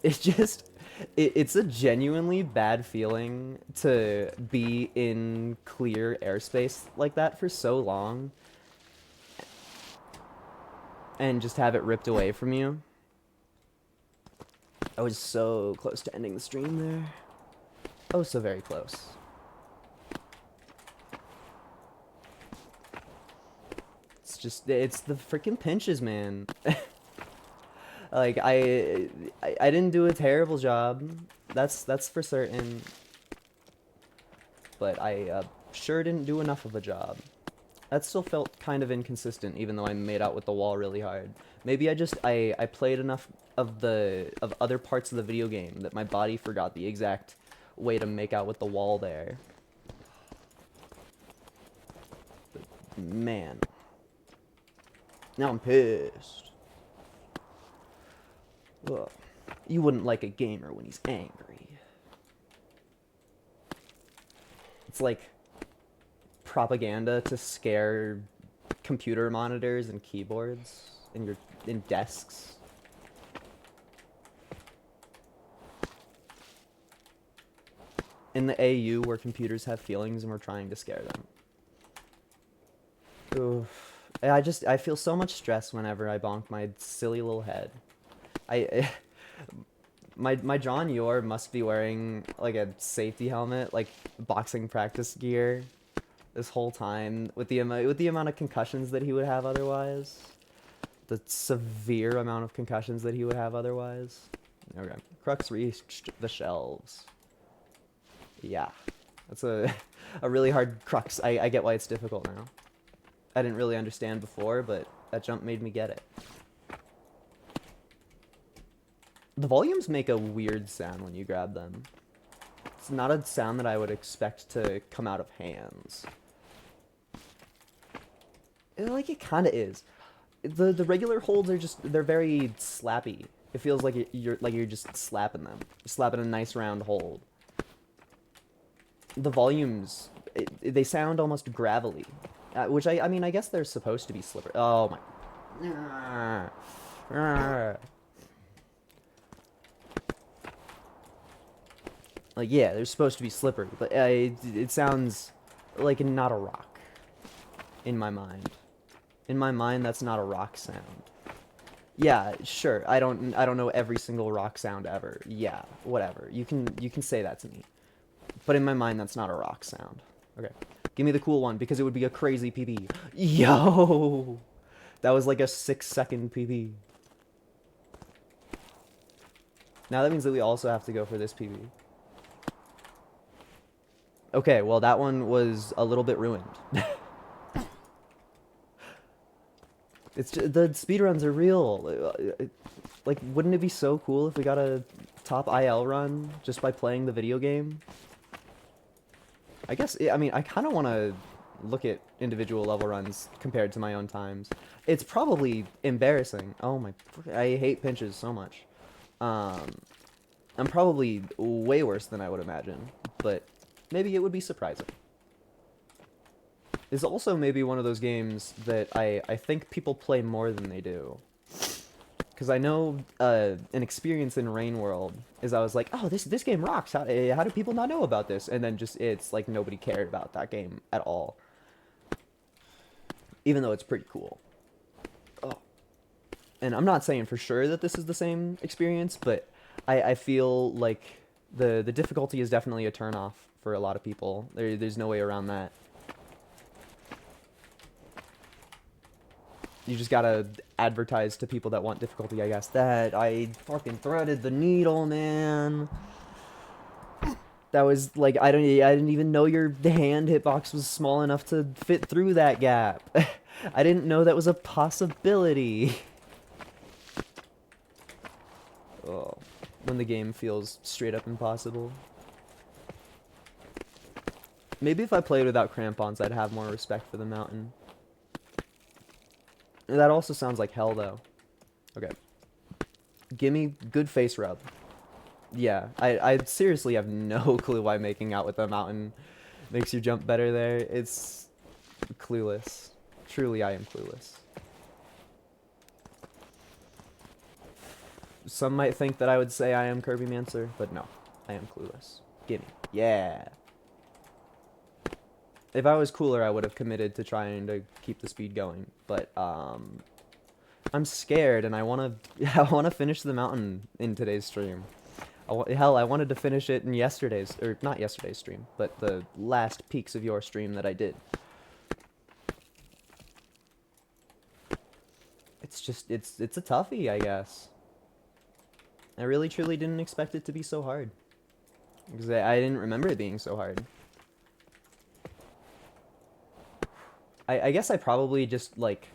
It's just it's a genuinely bad feeling to be in clear airspace like that for so long and just have it ripped away from you. I was so close to ending the stream there. Oh, so very close. It's the freaking pinches, man. Like I didn't do a terrible job. That's for certain. But I sure didn't do enough of a job. That still felt kind of inconsistent, even though I made out with the wall really hard. Maybe I played enough of other parts of the video game that my body forgot the exact way to make out with the wall there. But man, now I'm pissed. Ugh. You wouldn't like a gamer when he's angry. It's like propaganda to scare computer monitors and keyboards in desks. In the AU where computers have feelings and we're trying to scare them. Oof. I feel so much stress whenever I bonk my silly little head. My John Yore must be wearing like a safety helmet, like boxing practice gear, this whole time with the amount of concussions that he would have otherwise, the severe amount of concussions that he would have otherwise. Okay, Crux reached the shelves. Yeah, that's a really hard Crux. I get why it's difficult now. I didn't really understand before, but that jump made me get it. The volumes make a weird sound when you grab them. It's not a sound that I would expect to come out of hands. Like, it kind of is. The regular holds are they're very slappy. It feels like you're just slapping them. You're slapping a nice round hold. The volumes, they sound almost gravelly. Which, I mean, I guess they're supposed to be slippery. Oh, my... Like, yeah, they're supposed to be slippery, but it sounds like not a rock in my mind. In my mind, that's not a rock sound. Yeah, sure. I don't know every single rock sound ever. Yeah, whatever. You can say that to me. But in my mind, that's not a rock sound. Okay. Give me the cool one because it would be a crazy PB. Yo! That was like a 6-second PB. Now that means that we also have to go for this PB. Okay, well that one was a little bit ruined. It's just, the speedruns are real. Like, wouldn't it be so cool if we got a top IL run just by playing the video game? I guess, I mean, I kind of want to look at individual level runs compared to my own times. It's probably embarrassing. Oh my, I hate pinches so much. I'm probably way worse than I would imagine, but maybe it would be surprising. It's also maybe one of those games that I think people play more than they do. Because I know an experience in Rain World is I was like, oh, this game rocks. How do people not know about this? And then just it's like nobody cared about that game at all. Even though it's pretty cool. Oh. And I'm not saying for sure that this is the same experience, but I feel like the difficulty is definitely a turnoff for a lot of people. There's no way around that. You just gotta advertise to people that want difficulty, I guess. That I fucking threaded the needle, man. That was like I didn't even know your hand hitbox was small enough to fit through that gap. I didn't know that was a possibility. Oh, when the game feels straight up impossible. Maybe if I played without crampons, I'd have more respect for the mountain. That also sounds like hell, though. Okay. Gimme good face rub. Yeah, I seriously have no clue why making out with the mountain makes you jump better there. It's clueless. Truly, I am clueless. Some might think that I would say I am Kirby Mancer, but no. I am clueless. Gimme. Yeah. If I was cooler, I would have committed to trying to keep the speed going. But, I'm scared, and I wanna finish the mountain in today's stream. Hell, I wanted to finish it in yesterday's, or not yesterday's stream, but the last Peaks of Yore stream that I did. It's just, it's a toughie, I guess. I really, truly didn't expect it to be so hard. Because I didn't remember it being so hard. I guess I probably just, like,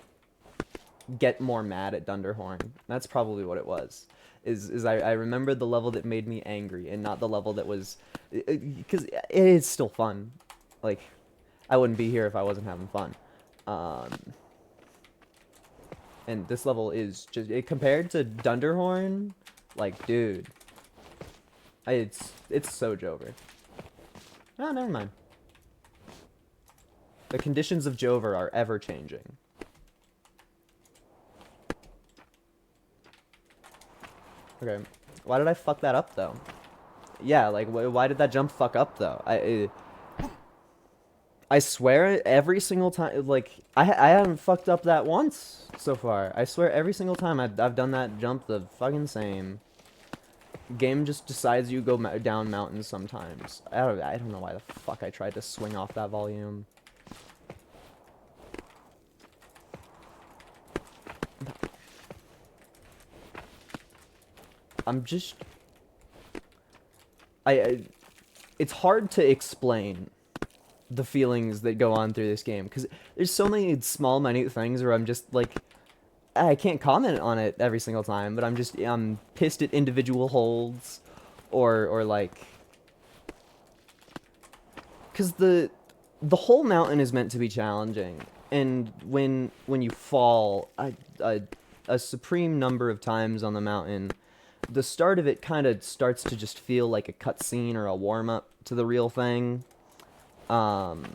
get more mad at Dunderhorn. That's probably what it was. I remembered the level that made me angry and not the level that was... Because it is still fun. Like, I wouldn't be here if I wasn't having fun. And this level is just... compared to Dunderhorn, like, dude. It's so Jover. Oh, never mind. The conditions of Jover are ever-changing. Okay. Why did I fuck that up, though? Yeah, like, why did that jump fuck up, though? I swear every single time, like, I haven't fucked up that once so far. I swear every single time I've done that jump the fucking same. Game just decides you go down mountains sometimes. I don't know why the fuck I tried to swing off that volume. I'm just... it's hard to explain the feelings that go on through this game, because there's so many small, minute things where I'm just, like... I can't comment on it every single time, but I'm pissed at individual holds, or like... Because the whole mountain is meant to be challenging, and when you fall a supreme number of times on the mountain... The start of it kind of starts to just feel like a cutscene or a warm-up to the real thing. And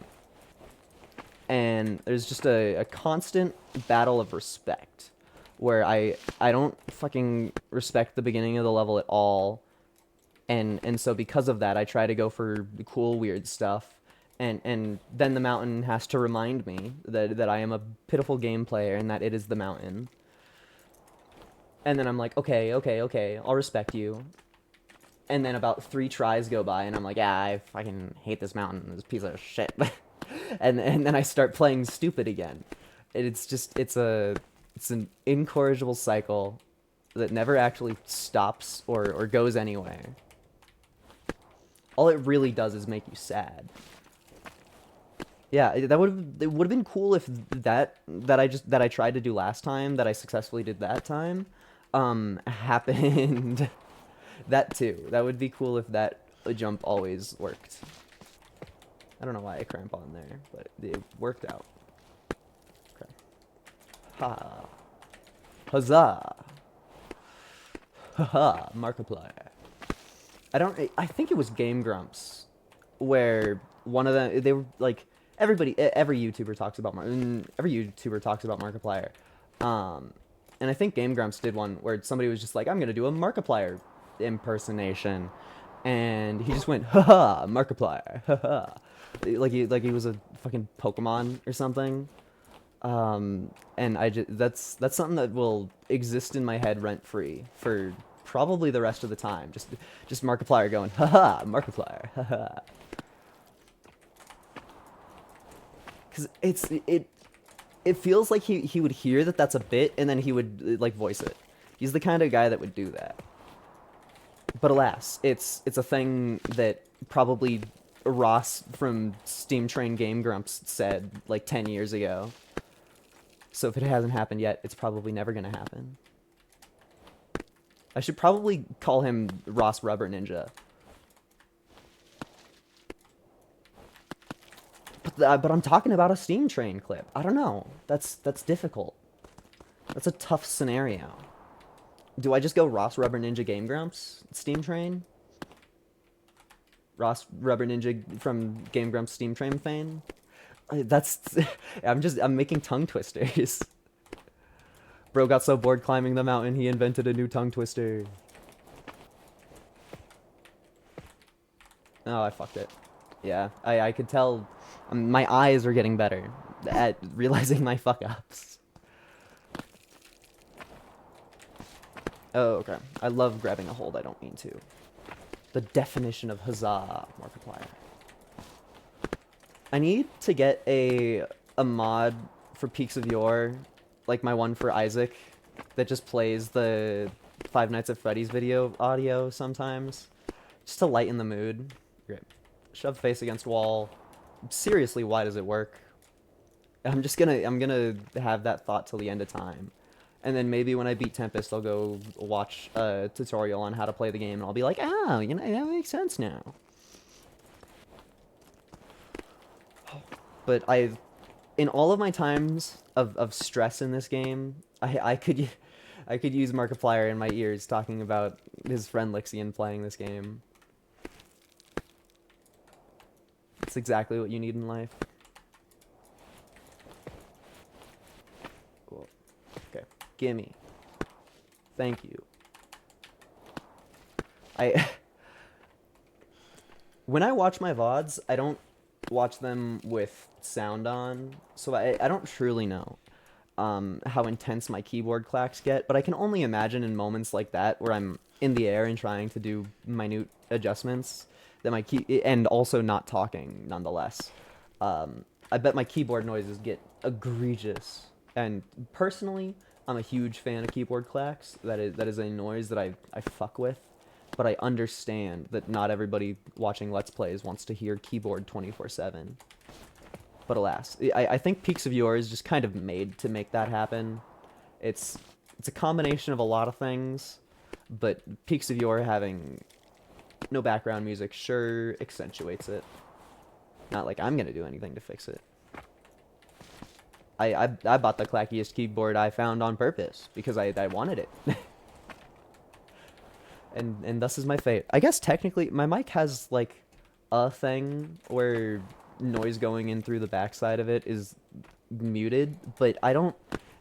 there's just a constant battle of respect, where I don't fucking respect the beginning of the level at all. And so because of that, I try to go for cool, weird stuff. And then the mountain has to remind me that I am a pitiful game player and that it is the mountain. And then I'm like, okay, I'll respect you. And then about 3 tries go by, and I'm like, yeah, I fucking hate this mountain, this piece of shit. and then I start playing stupid again. It's an incorrigible cycle that never actually stops or goes anywhere. All it really does is make you sad. Yeah, it would have been cool if that I tried to do last time, that I successfully did that time, happened. That too. That would be cool if that jump always worked. I don't know why I cramp on there, but it worked out. Okay. Ha. Huzzah. Haha. Markiplier. I think it was Game Grumps, where one of them, they were like, every YouTuber talks about Markiplier. And I think Game Grumps did one where somebody was just like, I'm gonna do a Markiplier impersonation, and he just went, haha, Markiplier, haha, like he was a fucking Pokemon or something. And that's something that will exist in my head rent free for probably the rest of the time. Just Markiplier going, haha, Markiplier, haha. Because it feels like he would hear that that's a bit, and then he would, like, voice it. He's the kind of guy that would do that. But alas, it's a thing that probably Ross from Steam Train Game Grumps said like 10 years ago. So if it hasn't happened yet, it's probably never gonna happen. I should probably call him Ross Rubber Ninja. But I'm talking about a Steam Train clip. I don't know. That's difficult. That's a tough scenario. Do I just go Ross Rubber Ninja Game Grumps Steam Train? Ross Rubber Ninja from Game Grumps Steam Train fame? That's I'm making tongue twisters. Bro got so bored climbing the mountain he invented a new tongue twister. Oh, I fucked it. Yeah, I could tell my eyes are getting better at realizing my fuck ups. Oh, okay. I love grabbing a hold I don't mean to. The definition of huzzah, Markiplier. I need to get a mod for Peaks of Yore, like my one for Isaac, that just plays the Five Nights at Freddy's video audio sometimes, just to lighten the mood. Great. Shove face against wall. Seriously, why does it work? I'm gonna have that thought till the end of time. And then maybe when I beat Tempest, I'll go watch a tutorial on how to play the game, and I'll be like, oh, you know, that makes sense now. But in all of my times of stress in this game, I could use Markiplier in my ears talking about his friend Lixian playing this game. It's exactly what you need in life. Cool. Okay. Gimme. Thank you. When I watch my VODs, I don't watch them with sound on, so I don't truly know how intense my keyboard clacks get, but I can only imagine in moments like that where I'm in the air and trying to do minute adjustments that my key and also not talking nonetheless. I bet my keyboard noises get egregious, and personally, I'm a huge fan of keyboard clacks. That is a noise that I fuck with, but I understand that not everybody watching Let's Plays wants to hear keyboard 24/7. But alas, I think Peaks of Yore is just kind of made to make that happen. It's a combination of a lot of things, but Peaks of Yore having no background music sure accentuates it. Not like I'm gonna do anything to fix it. I bought the clackiest keyboard I found on purpose because I wanted it. and thus is my fate. I guess technically my mic has like a thing where noise going in through the backside of it is muted, but I don't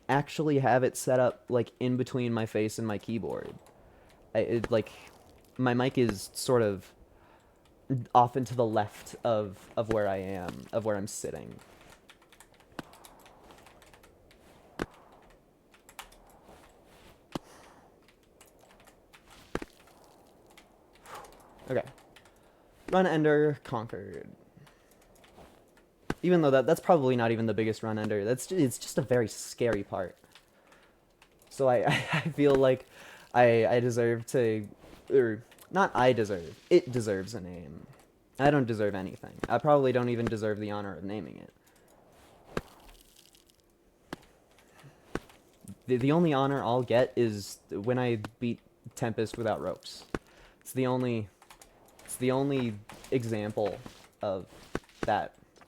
actually have it set up like in between my face and my keyboard. Like my mic is sort of off and to the left of where I am, of where I'm sitting. Okay. Run ender conquered. Even though that's probably not even the biggest run ender. It's just a very scary part. So I feel like I deserve to, or not I deserve, it deserves a name. I don't deserve anything. I probably don't even deserve the honor of naming it. The only honor I'll get is when I beat Tempest without ropes. It's the only example of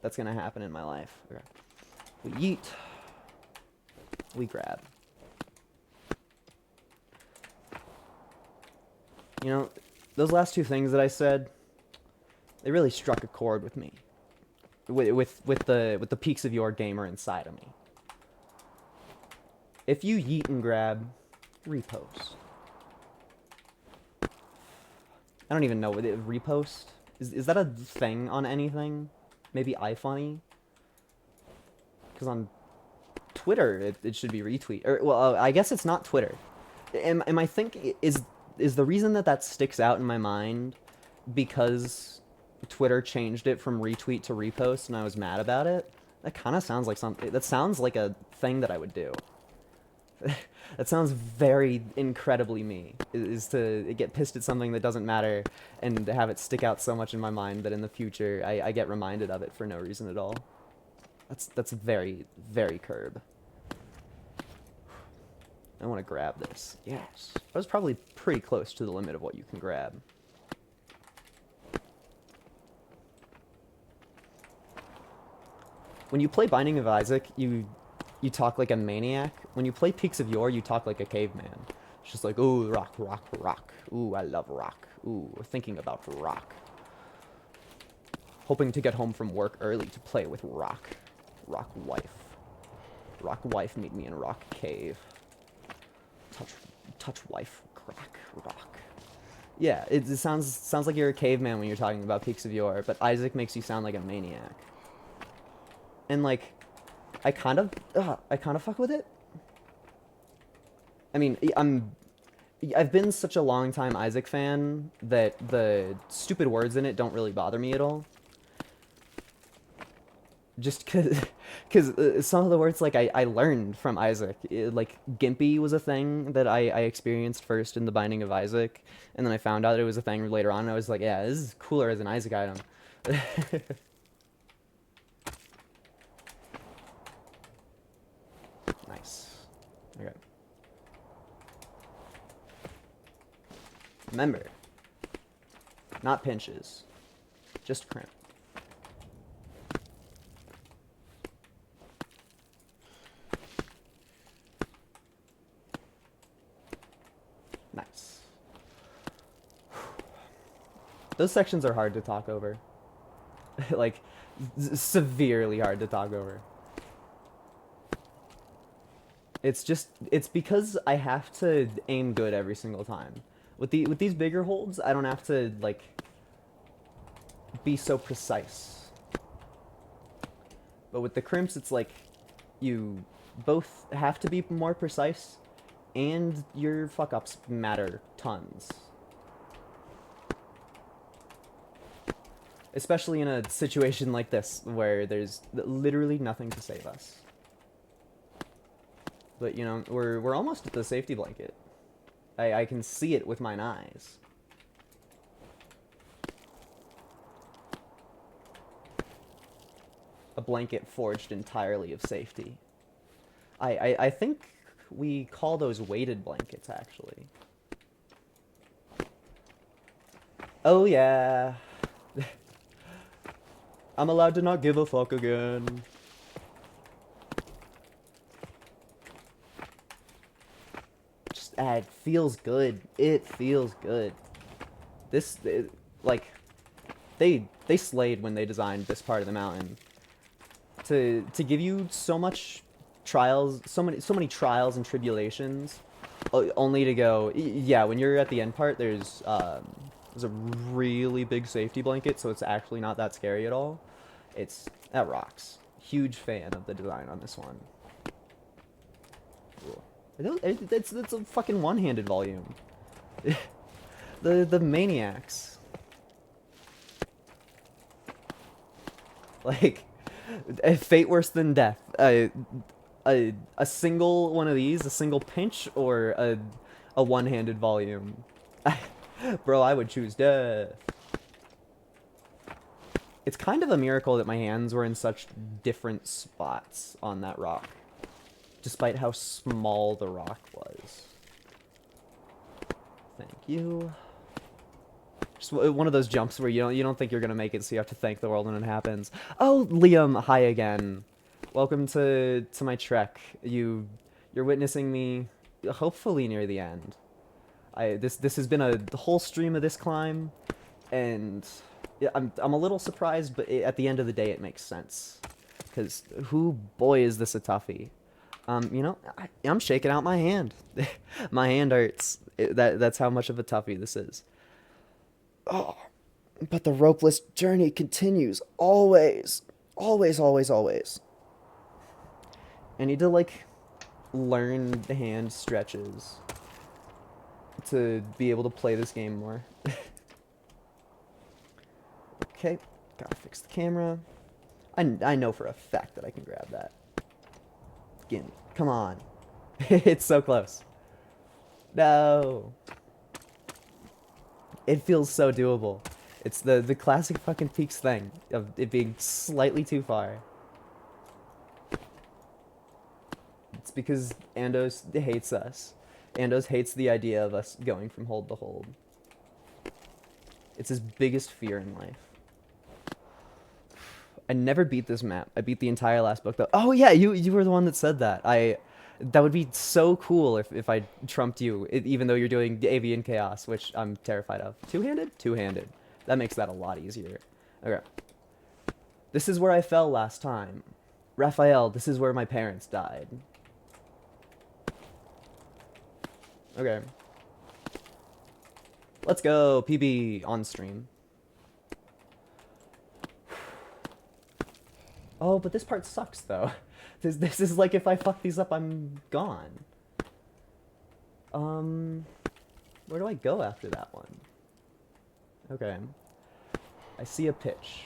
that's gonna happen in my life. Okay. We yeet. We grab. You know, those last two things that I said, they really struck a chord with me. With the Peaks of Yore gamer inside of me. If you yeet and grab, repost. I don't even know what it repost is that a thing on anything? Maybe iFunny? Because on Twitter it should be retweet, or well, I guess it's not Twitter. Am I think is the reason that sticks out in my mind because Twitter changed it from retweet to repost and I was mad about it? That kind of sounds like something. That sounds like a thing that I would do. That sounds very incredibly me, is to get pissed at something that doesn't matter and have it stick out so much in my mind that in the future I get reminded of it for no reason at all. That's very, very curb. I want to grab this. Yes. I was probably pretty close to the limit of what you can grab. When you play Binding of Isaac, you talk like a maniac. When you play Peaks of Yore, you talk like a caveman. It's just like, ooh, rock, rock, rock. Ooh, I love rock. Ooh, thinking about rock. Hoping to get home from work early to play with rock. Rock wife. Rock wife, meet me in rock cave. Touch wife, crack, rock. Yeah, it sounds like you're a caveman when you're talking about Peaks of Yore, but Isaac makes you sound like a maniac. And like, I kind of fuck with it. I mean, I've been such a long time Isaac fan that the stupid words in it don't really bother me at all. Just cause some of the words like I learned from Isaac. Like Gimpy was a thing that I experienced first in the Binding of Isaac, and then I found out it was a thing later on. And I was like, yeah, this is cooler as an Isaac item. Nice. Okay. Remember, not pinches, just crimp. Nice. Those sections are hard to talk over. Like, severely hard to talk over. It's because I have to aim good every single time. With these bigger holds, I don't have to, like, be so precise. But with the crimps, it's like, you both have to be more precise, and your fuck-ups matter tons. Especially in a situation like this, where there's literally nothing to save us. But, you know, we're almost at the safety blanket. I can see it with mine eyes. A blanket forged entirely of safety. I think we call those weighted blankets, actually. Oh, yeah. I'm allowed to not give a fuck again. Just, it feels good. It feels good. This, like, they slayed when they designed this part of the mountain. To give you so much trials, so many trials and tribulations, only to go, yeah, when you're at the end part, there's a really big safety blanket, so it's actually not that scary at all. That rocks. Huge fan of the design on this one. Cool. It's a fucking one-handed volume. the maniacs. Like, fate worse than death. A single one of these, a single pinch, or a one-handed volume. Bro, I would choose death. It's kind of a miracle that my hands were in such different spots on that rock, despite how small the rock was. Thank you. Just one of those jumps where you don't think you're gonna make it, so you have to thank the world when it happens. Oh, Liam, hi again. Welcome to my trek. You're witnessing me, hopefully near the end. This has been a whole stream of this climb, and yeah, I'm a little surprised, but at the end of the day, it makes sense. Cause boy, is this a toughie. You know, I'm shaking out my hand. My hand hurts. That's how much of a toughie this is. Oh, but the ropeless journey continues always, always, always, always. I need to like learn the hand stretches to be able to play this game more. Okay, gotta fix the camera. I know for a fact that I can grab that. Gimme, come on. It's so close. No. It feels so doable. It's the classic fucking Peaks thing of it being slightly too far. It's because Andos hates us. Andos hates the idea of us going from hold to hold. It's his biggest fear in life. I never beat this map. I beat the entire last book though. Oh yeah, you were the one that said that. That would be so cool if I trumped you, even though you're doing Avian Chaos, which I'm terrified of. Two-handed? Two-handed. That makes that a lot easier. Okay. This is where I fell last time. Raphael, this is where my parents died. Okay. Let's go, PB on stream. Oh, but this part sucks though. This is like if I fuck these up, I'm gone. Where do I go after that one? Okay. I see a pitch.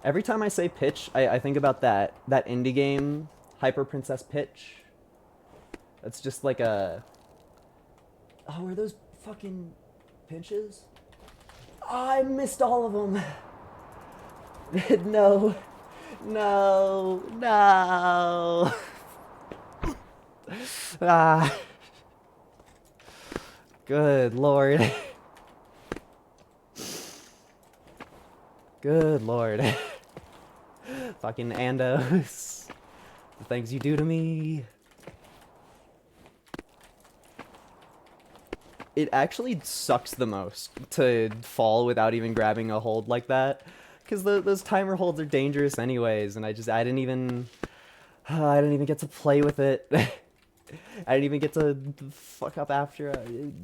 Every time I say pitch, I think about that indie game, Hyper Princess Pitch. That's just like a... Oh, are those fucking pinches? Oh, I missed all of them. No. No. No. Ah. Good lord. Good lord. Fucking Andos. The things you do to me. It actually sucks the most to fall without even grabbing a hold like that. Because those timer holds are dangerous anyways, and I didn't even get to play with it. I didn't even get to fuck up after,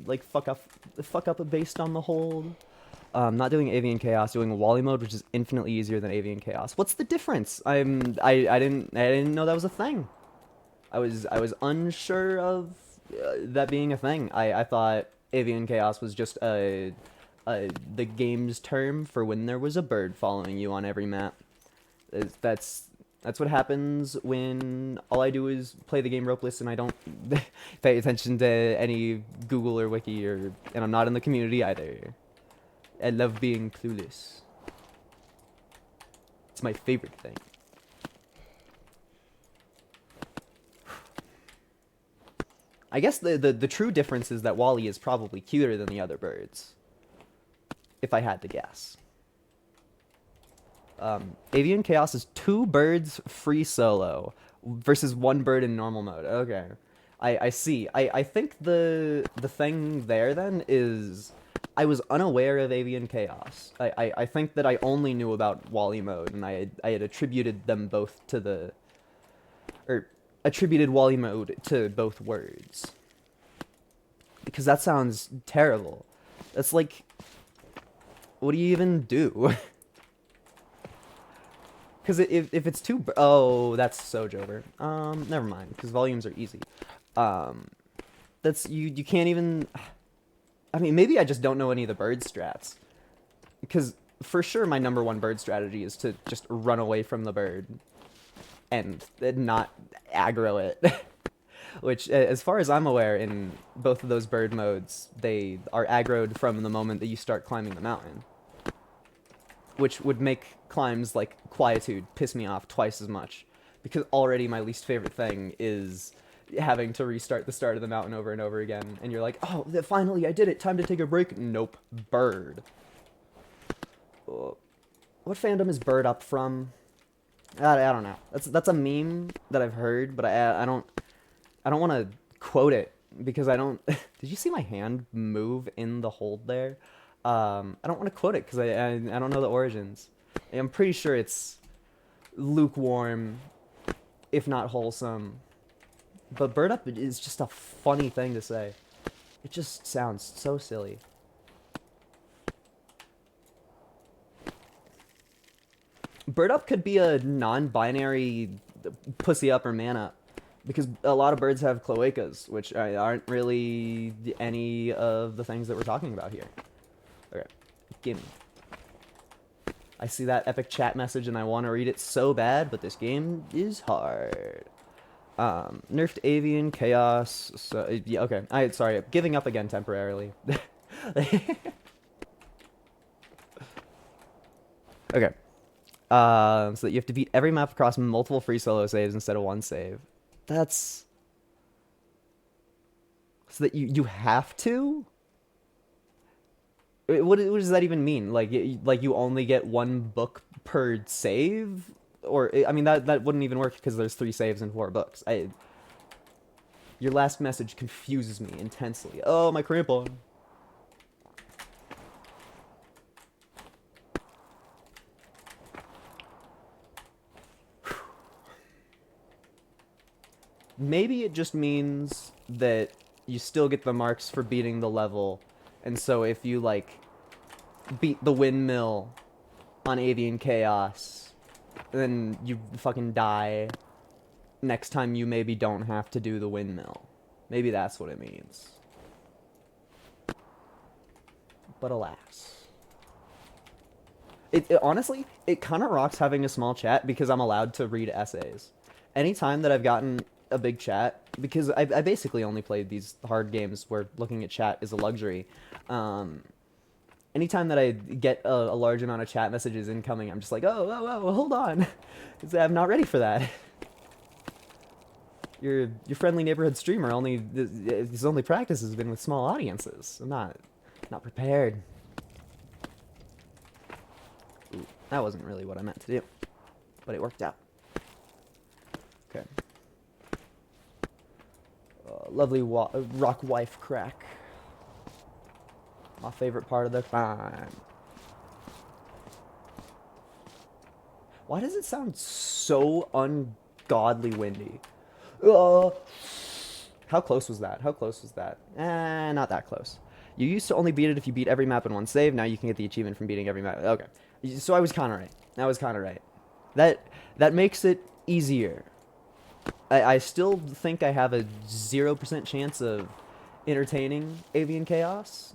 like fuck up based on the hold. Not doing Avian Chaos, doing Wally mode, which is infinitely easier than Avian Chaos. What's the difference? I didn't know that was a thing. I was unsure of that being a thing. I thought Avian Chaos was just the game's term for when there was a bird following you on every map. That's what happens when all I do is play the game Ropeless and I don't pay attention to any Google or Wiki, and I'm not in the community either. I love being clueless. It's my favorite thing. I guess the true difference is that Wally is probably cuter than the other birds, if I had to guess. Avian Chaos is 2 birds free solo versus 1 bird in normal mode. Okay, I see. I think the thing there then is I was unaware of Avian Chaos. I think that I only knew about Wally mode, and I had attributed them both to the... Or attributed Wally mode to both words. Because that sounds terrible. That's like... What do you even do? Because if it's too... Oh, that's so Jover. Never mind, because volumes are easy. That's... You can't even... I mean, maybe I just don't know any of the bird strats. Because for sure my #1 bird strategy is to just run away from the bird. And not aggro it. Which, as far as I'm aware, in both of those bird modes, they are aggroed from the moment that you start climbing the mountain. Which would make climbs like Quietude piss me off twice as much. Because already my least favorite thing is having to restart the start of the mountain over and over again. And you're like, oh, finally I did it, time to take a break. Nope, bird. What fandom is bird up from? I don't know. That's a meme that I've heard, but I don't want to quote it because I don't... Did you see my hand move in the hold there? I don't want to quote it because I don't know the origins. I'm pretty sure it's lukewarm, if not wholesome. But bird up is just a funny thing to say. It just sounds so silly. Bird up could be a non-binary pussy up or man up. Because a lot of birds have cloacas, which aren't really any of the things that we're talking about here. Okay, gimme. I see that epic chat message and I want to read it so bad, but this game is hard. Nerfed Avian Chaos. So yeah, okay. Sorry, giving up again temporarily. Okay. So that you have to beat every map across multiple free solo saves instead of one save. That's so that you have to. What does that even mean? Like you only get one book per save, or I mean that wouldn't even work because there's 3 saves and 4 books. Your last message confuses me intensely. Oh, my crampon. Maybe it just means that you still get the marks for beating the level, and so if you like beat the windmill on Avian Chaos, then you fucking die. Next time you maybe don't have to do the windmill. Maybe that's what it means. But alas. Honestly, it kind of rocks having a small chat because I'm allowed to read essays. Anytime that I've gotten a big chat, because I basically only played these hard games where looking at chat is a luxury. Anytime that I get a large amount of chat messages incoming, I'm just like, oh, hold on. I'm not ready for that. Your friendly neighborhood streamer his only practice has been with small audiences. I'm not prepared. Ooh, that wasn't really what I meant to do, but it worked out. Okay. Lovely rock wife crack. My favorite part of the climb. Why does it sound so ungodly windy? How close was that? How close was that? Not that close. You used to only beat it if you beat every map in one save. Now you can get the achievement from beating every map. Okay. So I was kind of right. I was kind of right. That makes it easier. I still think I have a 0% chance of entertaining Avian Chaos,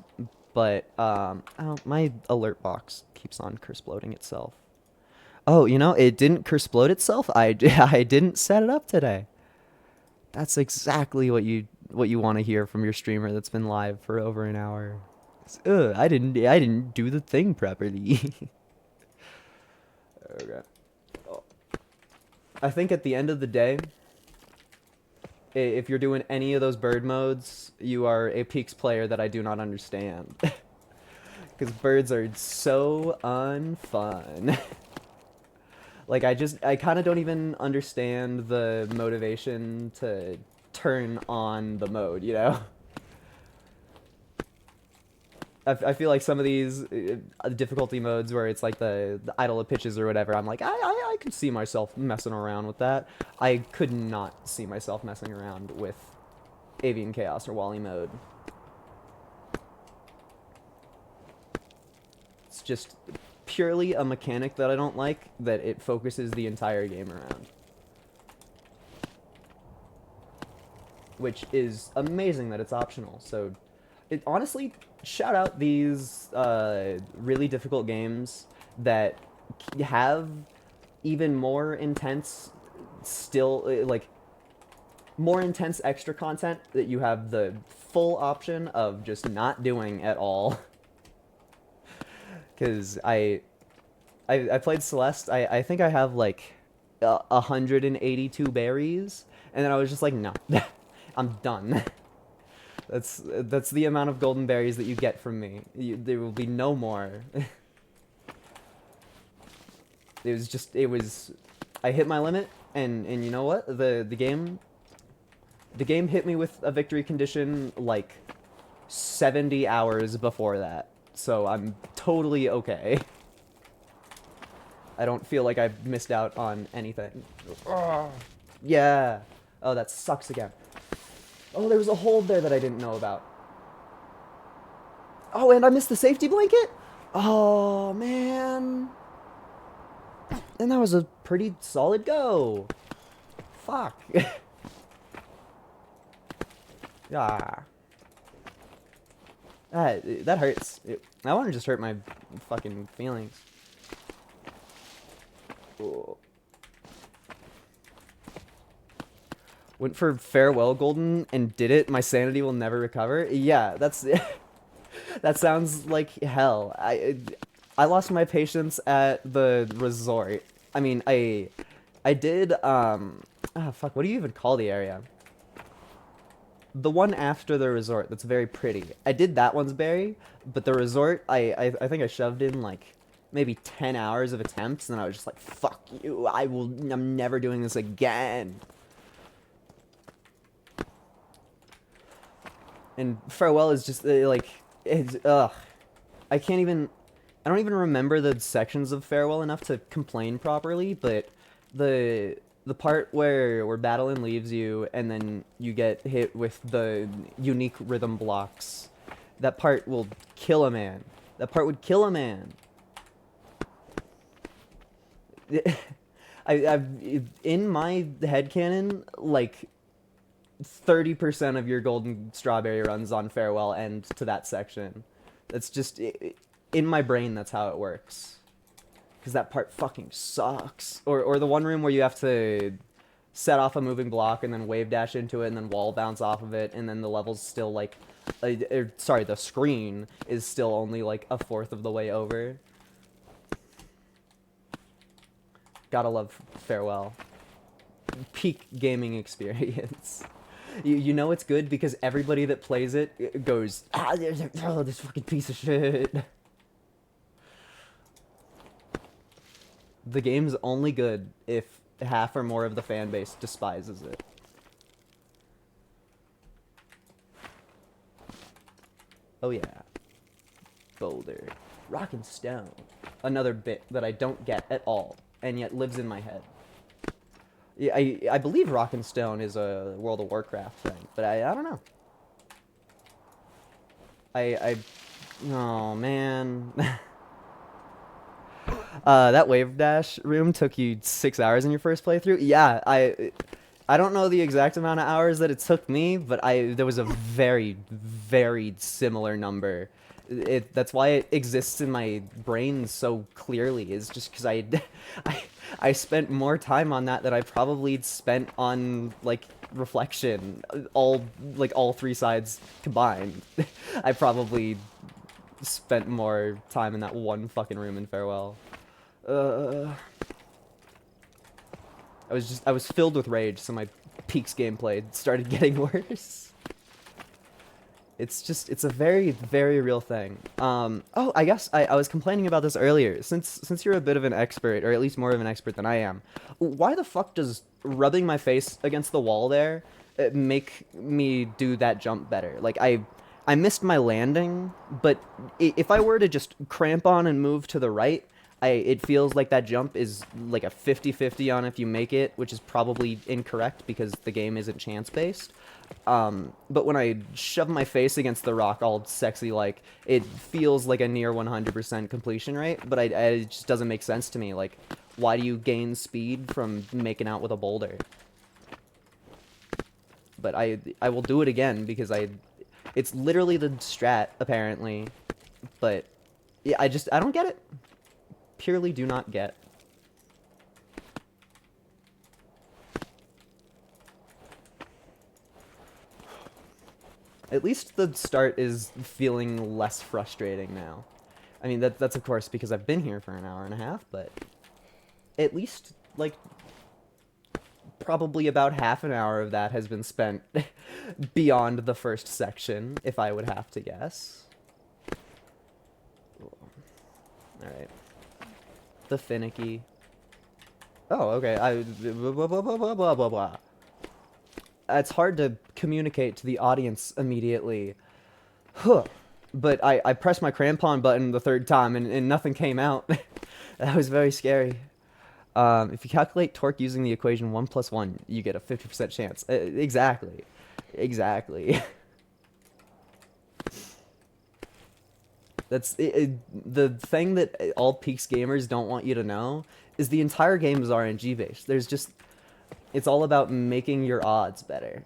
but oh, my alert box keeps on curse bloating itself. Oh, it didn't curse bloat itself. I didn't set it up today. That's exactly what you want to hear from your streamer that's been live for over an hour. I didn't do the thing properly. Okay. Oh. I think at the end of the day, if you're doing any of those bird modes, you are a Peaks player that I do not understand. Because birds are so unfun. Like, I kind of don't even understand the motivation to turn on the mode, I feel like some of these difficulty modes where it's like the idle of pitches or whatever, I'm like, I could see myself messing around with that. I could not see myself messing around with Avian Chaos or Wally mode. It's just purely a mechanic that I don't like, that it focuses the entire game around. Which is amazing that it's optional, so honestly, shout out these really difficult games that have even more intense, more intense extra content that you have the full option of just not doing at all. Because I played Celeste. I think I have like 182 berries, and then I was just like, no, I'm done. That's the amount of golden berries that you get from me. There will be no more. I hit my limit, and you know what? The game hit me with a victory condition like 70 hours before that. So I'm totally okay. I don't feel like I've missed out on anything. Oh, yeah. Oh, that sucks again. Oh, there was a hold there that I didn't know about. Oh, and I missed the safety blanket? Oh, man. And that was a pretty solid go. Fuck. Ah. That hurts. I want to just hurt my fucking feelings. Oh. Went for Farewell Golden and did it. My sanity will never recover. Yeah, that's that sounds like hell. I lost my patience at the resort. I mean, I did fuck, what do you even call the area? The one after the resort that's very pretty. I did that one's berry, but the resort I think I shoved in like maybe 10 hours of attempts, and then I was just like, fuck you. I'm never doing this again. And Farewell is just like it's ugh. I can't even I don't even remember the sections of Farewell enough to complain properly, but the the part where Battlein leaves you and then you get hit with the unique rhythm blocks, that part will kill a man. That part would kill a man. I've in my headcanon, like 30% of your golden strawberry runs on Farewell end to that section. That's just in my brain. That's how it works. Because that part fucking sucks. Or the one room where you have to set off a moving block and then wave dash into it and then wall bounce off of it, and then the level's still like, sorry, the screen is still only like a fourth of the way over. Gotta love Farewell. Peak gaming experience. You know it's good because everybody that plays it goes, oh, this fucking piece of shit. The game's only good if half or more of the fan base despises it. Oh yeah. Boulder. Rock and Stone. Another bit that I don't get at all, and yet lives in my head. Yeah, I believe Rock and Stone is a World of Warcraft thing, but I don't know. Oh man. That wave dash room took you 6 hours in your first playthrough? Yeah, I don't know the exact amount of hours that it took me, but there was a very, very similar number. That's why it exists in my brain so clearly, is just because I spent more time on that than I probably spent on like Reflection, all three sides combined. I probably spent more time in that one fucking room in Farewell. I was filled with rage, so my Peaks gameplay started getting worse. It's a very, very real thing. Oh, I guess I was complaining about this earlier. Since you're a bit of an expert, or at least more of an expert than I am, why the fuck does rubbing my face against the wall there make me do that jump better? Like, I missed my landing, but if I were to just cramp on and move to the right, it feels like that jump is like a 50-50 on if you make it, which is probably incorrect because the game isn't chance-based. But when I shove my face against the rock all sexy like, it feels like a near 100% completion rate, but it just doesn't make sense to me. Like, why do you gain speed from making out with a boulder? But I will do it again because it's literally the strat, apparently. But yeah, I don't get it. Purely do not get. At least the start is feeling less frustrating now. I mean, that's of course because I've been here for an hour and a half, but at least, like, probably about half an hour of that has been spent beyond the first section, if I would have to guess. Alright. The finicky. Oh, okay. Blah, blah, blah, blah, blah, blah, blah. It's hard to communicate to the audience immediately. Huh. But I pressed my crampon button the third time and nothing came out. That was very scary. If you calculate torque using the equation 1 + 1, you get a 50% chance. Exactly. Exactly. That's the thing that all Peaks gamers don't want you to know is the entire game is RNG based. There's just, it's all about making your odds better.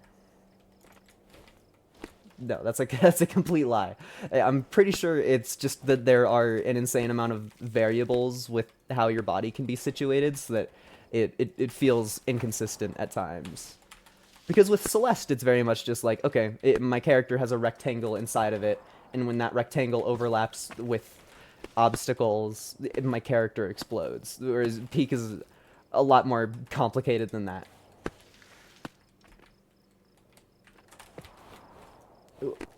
No, that's a complete lie. I'm pretty sure it's just that there are an insane amount of variables with how your body can be situated so that it feels inconsistent at times. Because with Celeste, it's very much just like, okay, my character has a rectangle inside of it, and when that rectangle overlaps with obstacles, my character explodes. Whereas Peak is a lot more complicated than that.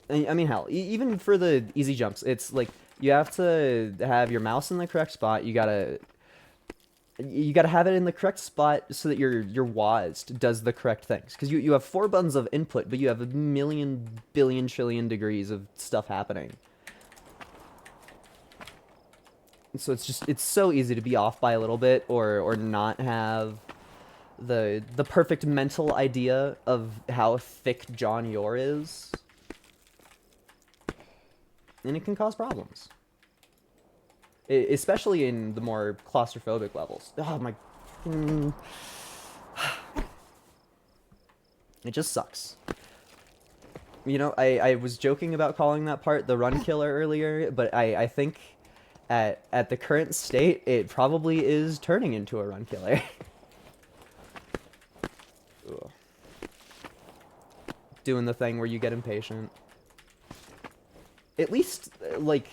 I mean, hell, even for the easy jumps, it's like you have to have your mouse in the correct spot. You gotta have it in the correct spot so that your WASD does the correct things. Because you have 4 buttons of input, but you have a million, billion, trillion degrees of stuff happening. So it's so easy to be off by a little bit or not have the perfect mental idea of how thick John Yore is. And it can cause problems. Especially in the more claustrophobic levels. Oh my... It just sucks. You know, I was joking about calling that part the run killer earlier, but I think at the current state, it probably is turning into a run killer. Doing the thing where you get impatient. At least, like,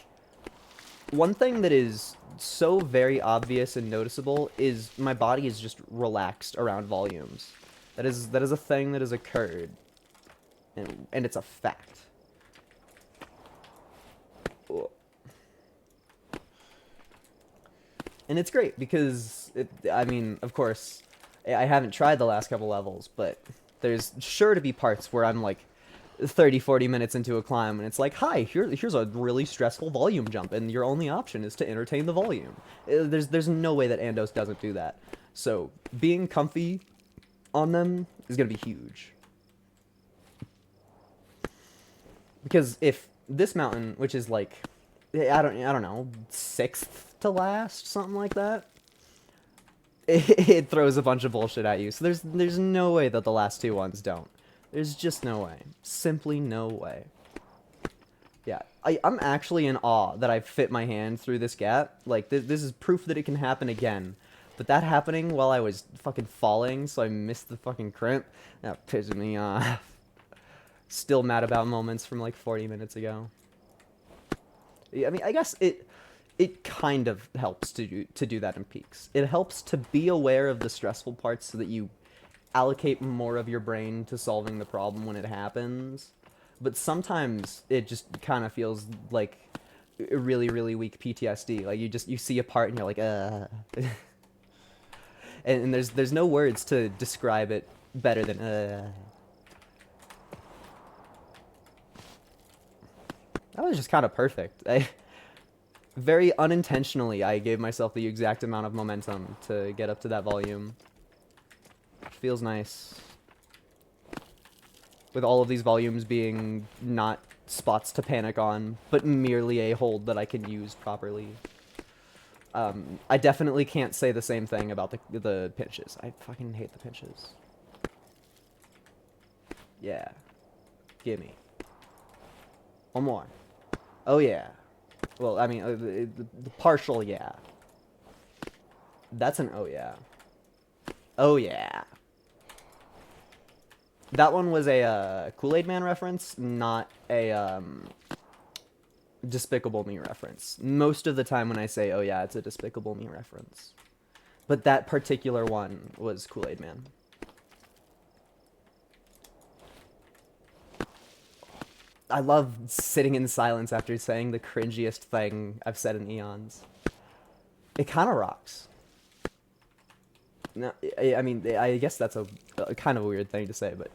one thing that is so very obvious and noticeable is my body is just relaxed around volumes. That is a thing that has occurred, and it's a fact. And it's great because I mean, of course, I haven't tried the last couple levels, but there's sure to be parts where I'm like 30, 40 minutes into a climb, and it's like, hi, here's a really stressful volume jump, and your only option is to entertain the volume. There's no way that Andos doesn't do that. So being comfy on them is gonna be huge. Because if this mountain, which is like, I don't know, 6th to last, something like that, it throws a bunch of bullshit at you. So there's no way that the last 2 ones don't. There's just no way. Simply no way. Yeah, I'm actually in awe that I fit my hand through this gap. Like, this is proof that it can happen again. But that happening while I was fucking falling, so I missed the fucking crimp, that pissed me off. Still mad about moments from like 40 minutes ago. I mean, I guess it kind of helps to do that in peaks. It helps to be aware of the stressful parts so that you allocate more of your brain to solving the problem when it happens. But sometimes it just kind of feels like really, really weak PTSD. Like you see a part and you're like, and there's no words to describe it better than That was just kind of perfect. Very unintentionally, I gave myself the exact amount of momentum to get up to that volume. Which feels nice. With all of these volumes being not spots to panic on, but merely a hold that I can use properly. I definitely can't say the same thing about the pinches. I fucking hate the pinches. Yeah. Gimme. One more. Oh yeah. Well, I mean, the partial yeah. That's an oh yeah. Oh yeah. That one was a Kool-Aid Man reference, not a Despicable Me reference. Most of the time when I say oh yeah, it's a Despicable Me reference. But that particular one was Kool-Aid Man. I love sitting in silence after saying the cringiest thing I've said in eons. It kind of rocks. No, I mean, I guess that's a kind of a weird thing to say, but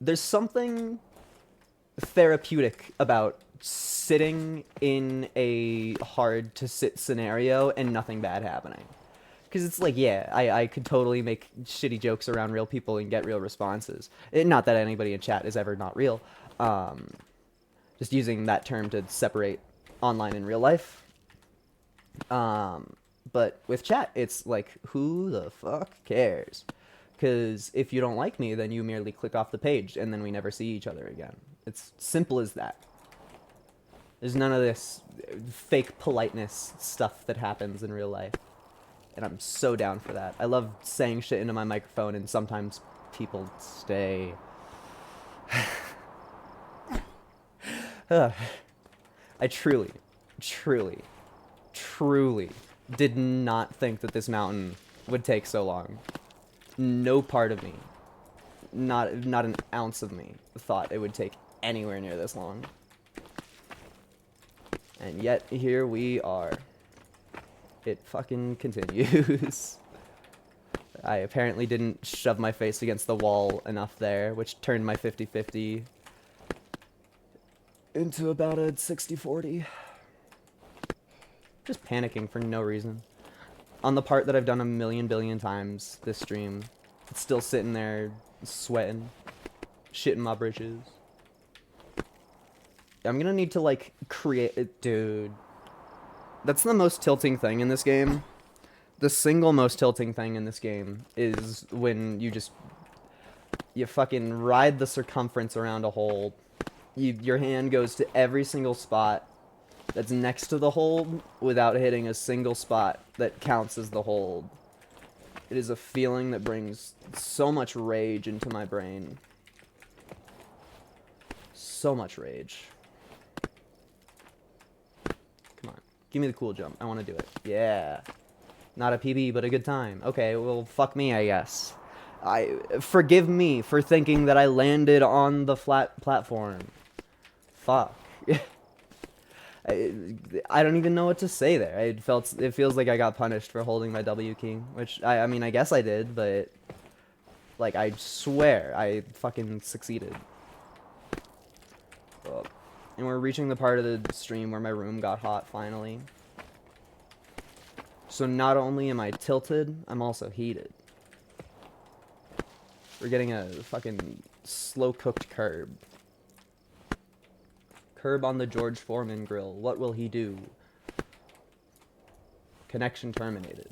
there's something therapeutic about sitting in a hard to sit scenario and nothing bad happening. Because it's like, yeah, I could totally make shitty jokes around real people and get real responses. Not that anybody in chat is ever not real. Just using that term to separate online and real life. But with chat, it's like, who the fuck cares? Because if you don't like me, then you merely click off the page, and then we never see each other again. It's simple as that. There's none of this fake politeness stuff that happens in real life. And I'm so down for that. I love saying shit into my microphone and sometimes people stay. Ugh. I truly, truly, truly did not think that this mountain would take so long. No part of me, not an ounce of me, thought it would take anywhere near this long. And yet, here we are. It fucking continues. I apparently didn't shove my face against the wall enough there, which turned my 50-50 into about a 60-40. Just panicking for no reason. On the part that I've done a million billion times this stream, it's still sitting there, sweating, shitting my britches. I'm gonna need to, like, create it. Dude. That's the most tilting thing in this game. The single most tilting thing in this game is when you fucking ride the circumference around a hole. Your hand goes to every single spot that's next to the hold without hitting a single spot that counts as the hold. It is a feeling that brings so much rage into my brain. So much rage. Come on. Give me the cool jump. I want to do it. Yeah. Not a PB, but a good time. Okay, well, fuck me, I guess. Forgive me for thinking that I landed on the flat platform. Fuck. I don't even know what to say there. It feels like I got punished for holding my W key, which I mean, I guess I did, but like, I swear I fucking succeeded. Oh. And we're reaching the part of the stream where my room got hot finally. So not only am I tilted, I'm also heated. We're getting a fucking slow-cooked curb. Curb on the George Foreman grill. What will he do? Connection terminated.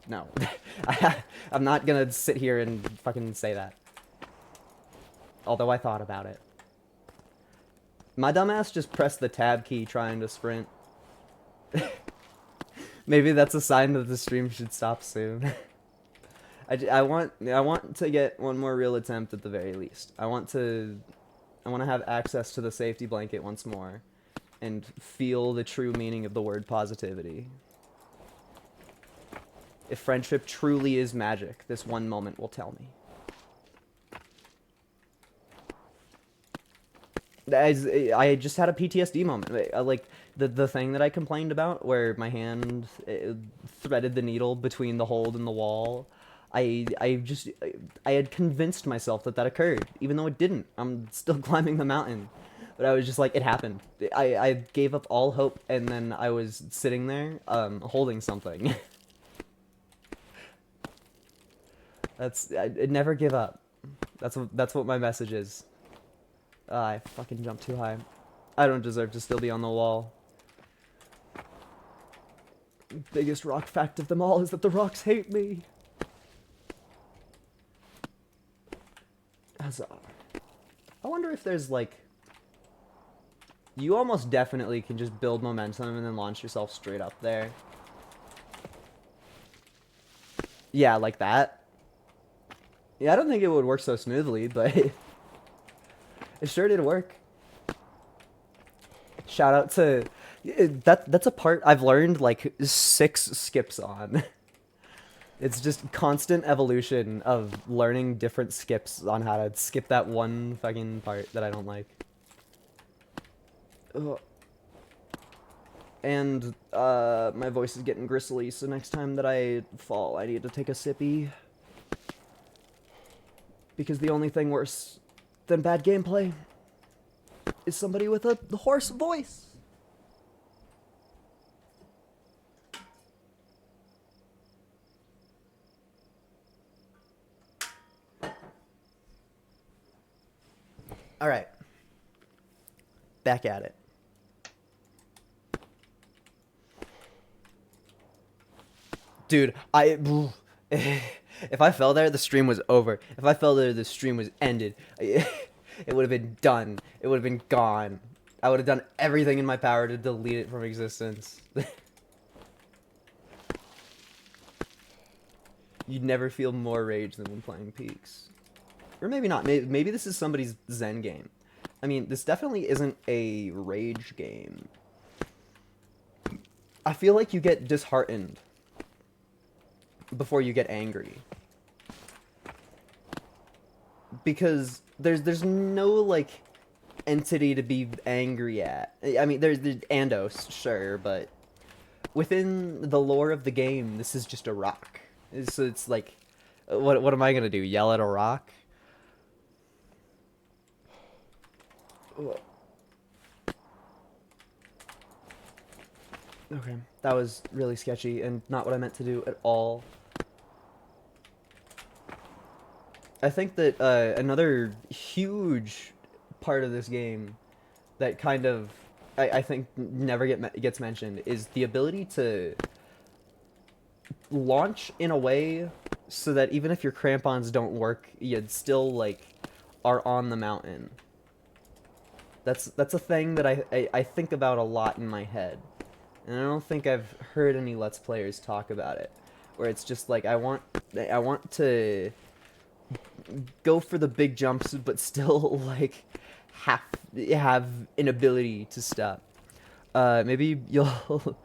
No. I'm not gonna sit here and fucking say that. Although I thought about it. My dumbass just pressed the tab key trying to sprint. Maybe that's a sign that the stream should stop soon. I want to get one more real attempt at the very least. I want to have access to the safety blanket once more and feel the true meaning of the word positivity. If friendship truly is magic, this one moment will tell me. I just had a PTSD moment. Like, the thing that I complained about, where my hand threaded the needle between the hold and the wall, I had convinced myself that occurred, even though it didn't. I'm still climbing the mountain. But I was just like, it happened. I gave up all hope, and then I was sitting there, holding something. Never give up. That's what my message is. I fucking jumped too high. I don't deserve to still be on the wall. Biggest rock fact of them all is that the rocks hate me. Huzzah. I wonder if there's, like... You almost definitely can just build momentum and then launch yourself straight up there. Yeah, like that. Yeah, I don't think it would work so smoothly, but... It sure did work. Shout out to... That's a part I've learned, like, 6 skips on. It's just constant evolution of learning different skips on how to skip that one fucking part that I don't like. Ugh. And, my voice is getting gristly, so next time that I fall, I need to take a sippy. Because the only thing worse than bad gameplay is somebody with a hoarse voice. All right. Back at it. Dude, if I fell there, the stream was over. If I fell there, the stream was ended. It would have been done. It would have been gone. I would have done everything in my power to delete it from existence. You'd never feel more rage than when playing Peaks. Or maybe not. Maybe this is somebody's Zen game. I mean, this definitely isn't a rage game. I feel like you get disheartened before you get angry. Because there's no, like, entity to be angry at. I mean, there's Andos, sure, but within the lore of the game, this is just a rock. So it's like, what am I gonna do? Yell at a rock? Okay, that was really sketchy and not what I meant to do at all. I think that another huge part of this game that kind of I think never gets mentioned is the ability to launch in a way so that even if your crampons don't work, you'd still like are on the mountain. That's a thing that I think about a lot in my head. And I don't think I've heard any Let's Players talk about it. Where it's just like I want to go for the big jumps but still like have an ability to stop. Maybe you'll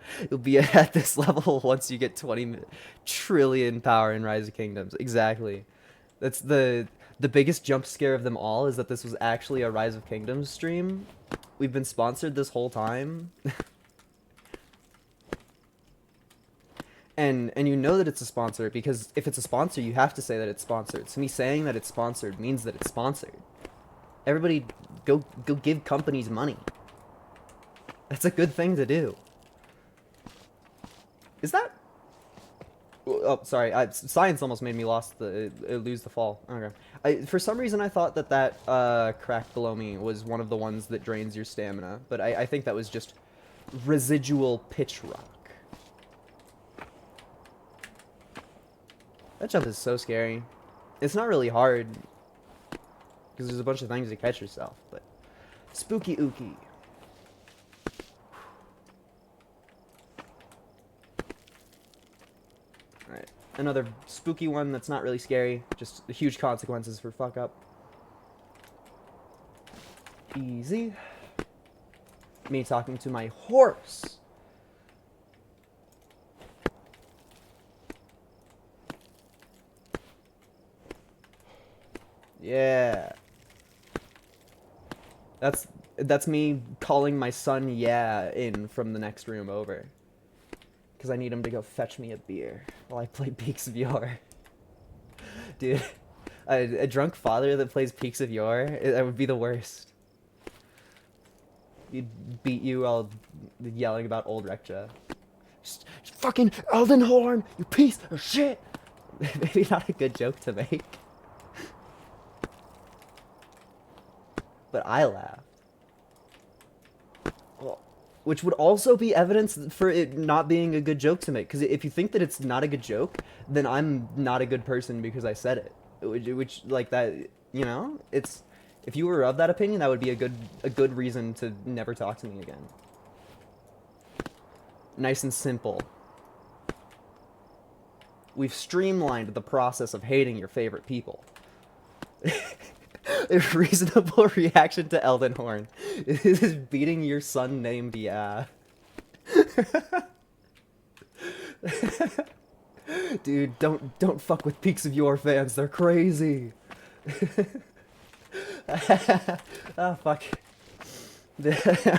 be at this level once you get 20 trillion power in Rise of Kingdoms. Exactly. That's the biggest jump scare of them all is that this was actually a Rise of Kingdoms stream. We've been sponsored this whole time. And you know that it's a sponsor because if it's a sponsor, you have to say that it's sponsored. So me saying that it's sponsored means that it's sponsored. Everybody go give companies money. That's a good thing to do. Is that? Oh, sorry. Science almost made me lose the fall. Okay. For some reason, I thought that crack below me was one of the ones that drains your stamina, but I think that was just residual pitch rock. That jump is so scary. It's not really hard because there's a bunch of things to catch yourself, but spooky ooky. Alright, another spooky one that's not really scary, just huge consequences for fuck up. Easy. Me talking to my horse. Yeah. That's me calling my son yeah in from the next room over. Because I need him to go fetch me a beer while I play Peaks of Yore. Dude, a drunk father that plays Peaks of Yore, that would be the worst. He'd beat you while yelling about old Rekja. Just fucking Elden Horn, you piece of shit! Maybe not a good joke to make. But I laughed. Well, which would also be evidence for it not being a good joke to make. Because if you think that it's not a good joke, then I'm not a good person because I said it. Which like that, you know, it's if you were of that opinion, that would be a good reason to never talk to me again. Nice and simple. We've streamlined the process of hating your favorite people. A reasonable reaction to Elden Horn is beating your son named Yeah. Dude, don't fuck with Peaks of Yore fans. They're crazy. Oh fuck.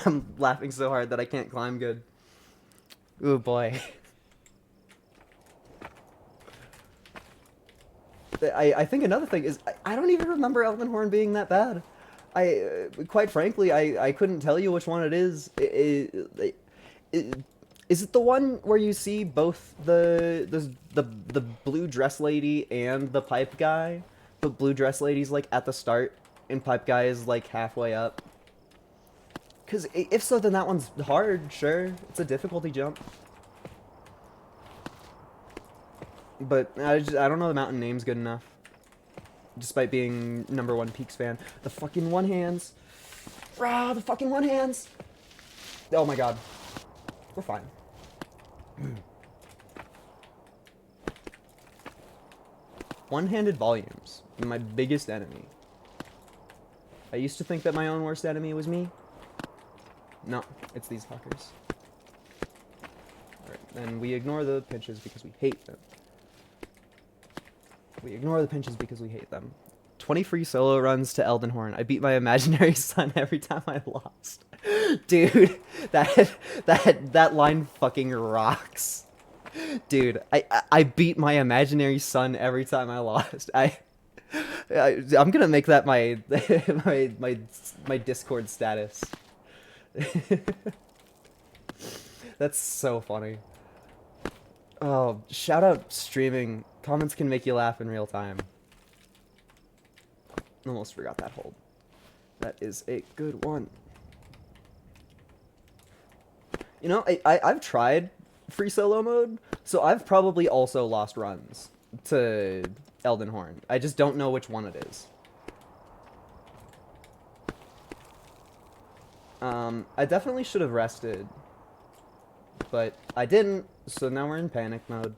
I'm laughing so hard that I can't climb good. Ooh boy. I think another thing is I don't even remember Elden Horn being that bad. Quite frankly, I couldn't tell you which one it is. Is it the one where you see both the blue dress lady and the pipe guy? The blue dress lady's like at the start and pipe guy is like halfway up. Cause if so, then that one's hard. Sure, it's a difficulty jump. But I don't know the mountain names good enough. Despite being #1 Peaks fan. The fucking one hands. Rah, the fucking one hands. Oh my god. We're fine. One-handed volumes. My biggest enemy. I used to think that my own worst enemy was me. No, it's these fuckers. Alright, then we ignore the pinches because we hate them. We ignore the pinches because we hate them. 20 free solo runs to Eldenhorn. I beat my imaginary son every time I lost. Dude, that line fucking rocks. Dude, I beat my imaginary son every time I lost. I'm gonna make that my my Discord status. That's so funny. Oh, shout out streaming. Comments can make you laugh in real time. Almost forgot that hold. That is a good one. You know, I've tried free solo mode, so I've probably also lost runs to Eldenhorn. I just don't know which one it is. I definitely should have rested, but I didn't, so now we're in panic mode.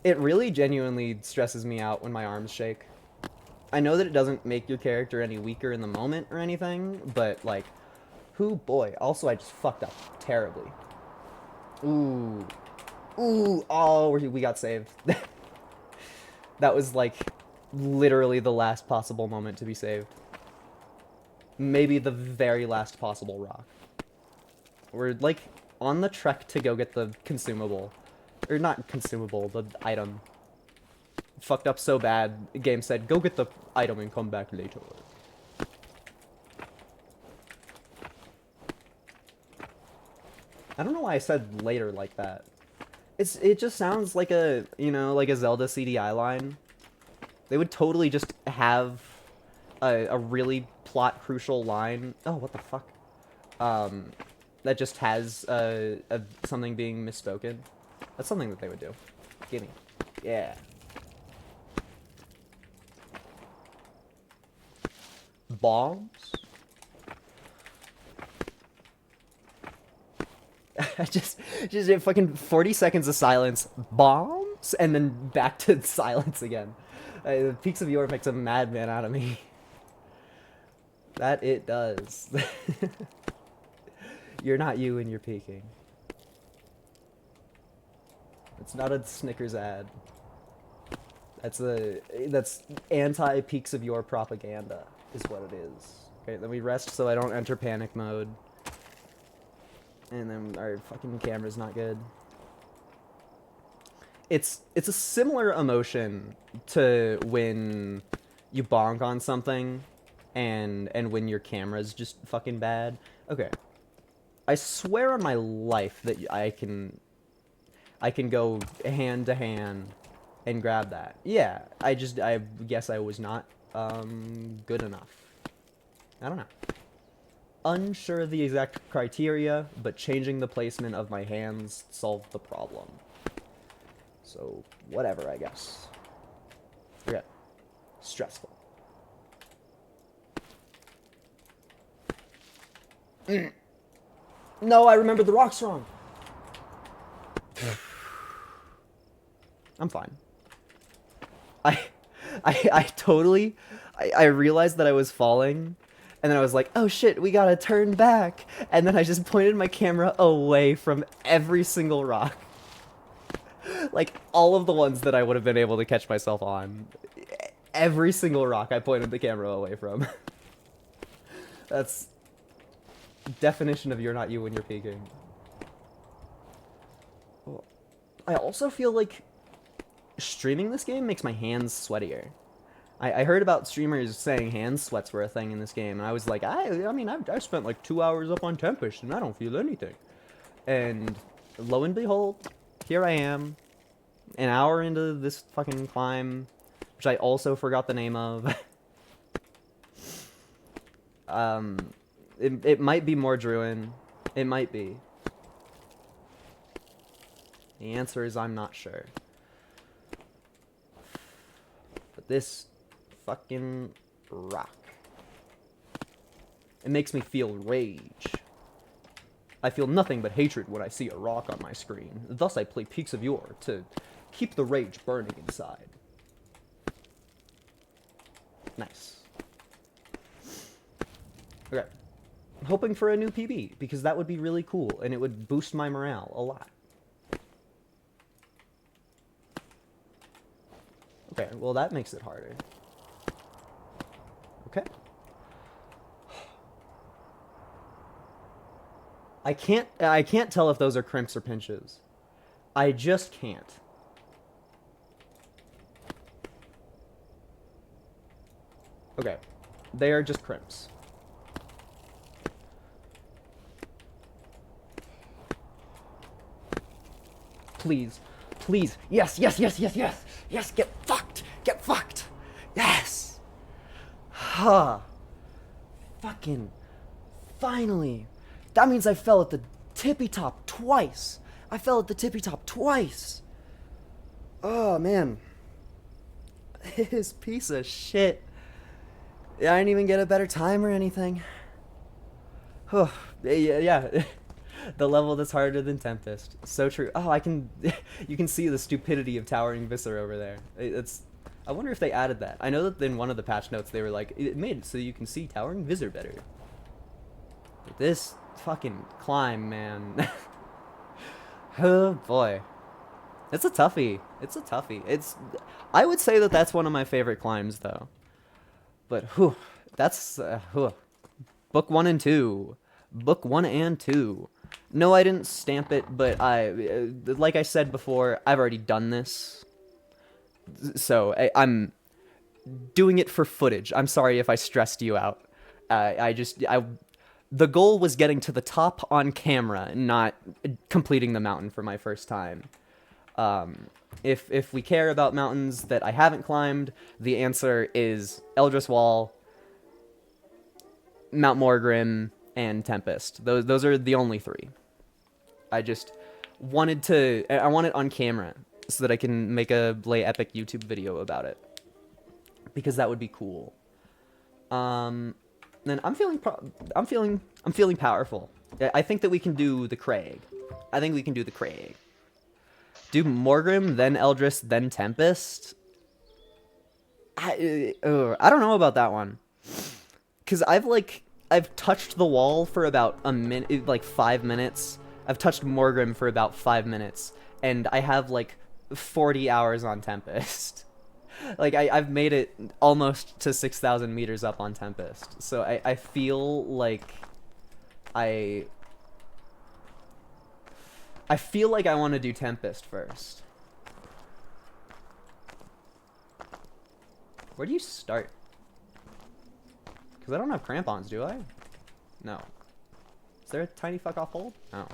It really genuinely stresses me out when my arms shake. I know that it doesn't make your character any weaker in the moment or anything, but like, whoo boy. Also, I just fucked up terribly. Ooh. Ooh, oh, we got saved. That was like literally the last possible moment to be saved. Maybe the very last possible rock. We're like on the trek to go get the consumable. Or not consumable, the item. Fucked up so bad, the game said, go get the item and come back later. I don't know why I said later like that. It just sounds like a, you know, like a Zelda CDI line. They would totally just have a really plot crucial line. Oh, what the fuck? That just has something being misspoken. That's something that they would do. Gimme. Yeah. Bombs? just fucking 40 seconds of silence. Bombs? And then back to silence again. The Peaks of Yore makes a madman out of me. That it does. You're not you and you're peeking. It's not a Snickers ad. That's anti Peaks of Yore propaganda is what it is. Okay, then we rest so I don't enter panic mode. And then our fucking camera's not good. It's a similar emotion to when you bonk on something and when your camera's just fucking bad. Okay. I swear on my life that I can go hand to hand and grab that. Yeah, I guess I was not good enough. I don't know. Unsure of the exact criteria, but changing the placement of my hands solved the problem. So, whatever, I guess. Okay. Stressful. No, I remembered the rocks wrong. I'm fine. I totally... I realized that I was falling, and then I was like, oh shit, we gotta turn back. And then I just pointed my camera away from every single rock. Like, all of the ones that I would have been able to catch myself on. Every single rock I pointed the camera away from. That's... definition of you're not you when you're peeking. I also feel like streaming this game makes my hands sweatier. I heard about streamers saying hand sweats were a thing in this game, and I was like, I mean, I've spent like 2 hours up on Tempest, and I don't feel anything. And lo and behold, here I am, an hour into this fucking climb, which I also forgot the name of. It might be more Druin. It might be. The answer is I'm not sure. But this fucking rock. It makes me feel rage. I feel nothing but hatred when I see a rock on my screen. Thus I play Peaks of Yore to Keep the rage burning inside. Nice. Okay. I'm hoping for a new PB, because that would be really cool, and it would boost my morale a lot. Okay, well that makes it harder. Okay. I can't tell if those are crimps or pinches. I just can't. Okay. They are just crimps. Please. Please. Yes, yes, yes, yes, yes. Yes, get fucked. Get fucked. Yes. Ha. Fucking. Finally. That means I fell at the tippy top twice. I fell at the tippy top twice. Oh, man. This piece of shit. I didn't even get a better time or anything. Yeah. The level that's harder than Tempest. So true. Oh, you can see the stupidity of Towering Viscera over there. I wonder if they added that. I know that in one of the patch notes they were like, it made it so you can see Towering Viscera better. But this fucking climb, man. Oh boy. It's a toughie. It's a toughie. I would say that that's one of my favorite climbs though. But that's book 1 and 2. Book 1 and 2. No, I didn't stamp it, but like I said before, I've already done this. So I'm doing it for footage. I'm sorry if I stressed you out. The goal was getting to the top on camera, not completing the mountain for my first time. If we care about mountains that I haven't climbed, the answer is Eldris Wall, Mount Morgrim, and Tempest. Those are the only 3. I just wanted I want it on camera so that I can make a Lay Epic YouTube video about it, because that would be cool. Then I'm feeling powerful. I think that we can do the Craig. I think we can do the Craig. Do Morgrim, then Eldris, then Tempest. I don't know about that one, because I've touched the wall for about a minute, like 5 minutes. I've touched Morgrim for about 5 minutes, and I have like 40 hours on Tempest. Like I've made it almost to 6,000 meters up on Tempest, so I feel like I feel like I want to do Tempest first. Where do you start? Because I don't have crampons, do I? No. Is there a tiny fuck off hold? Oh.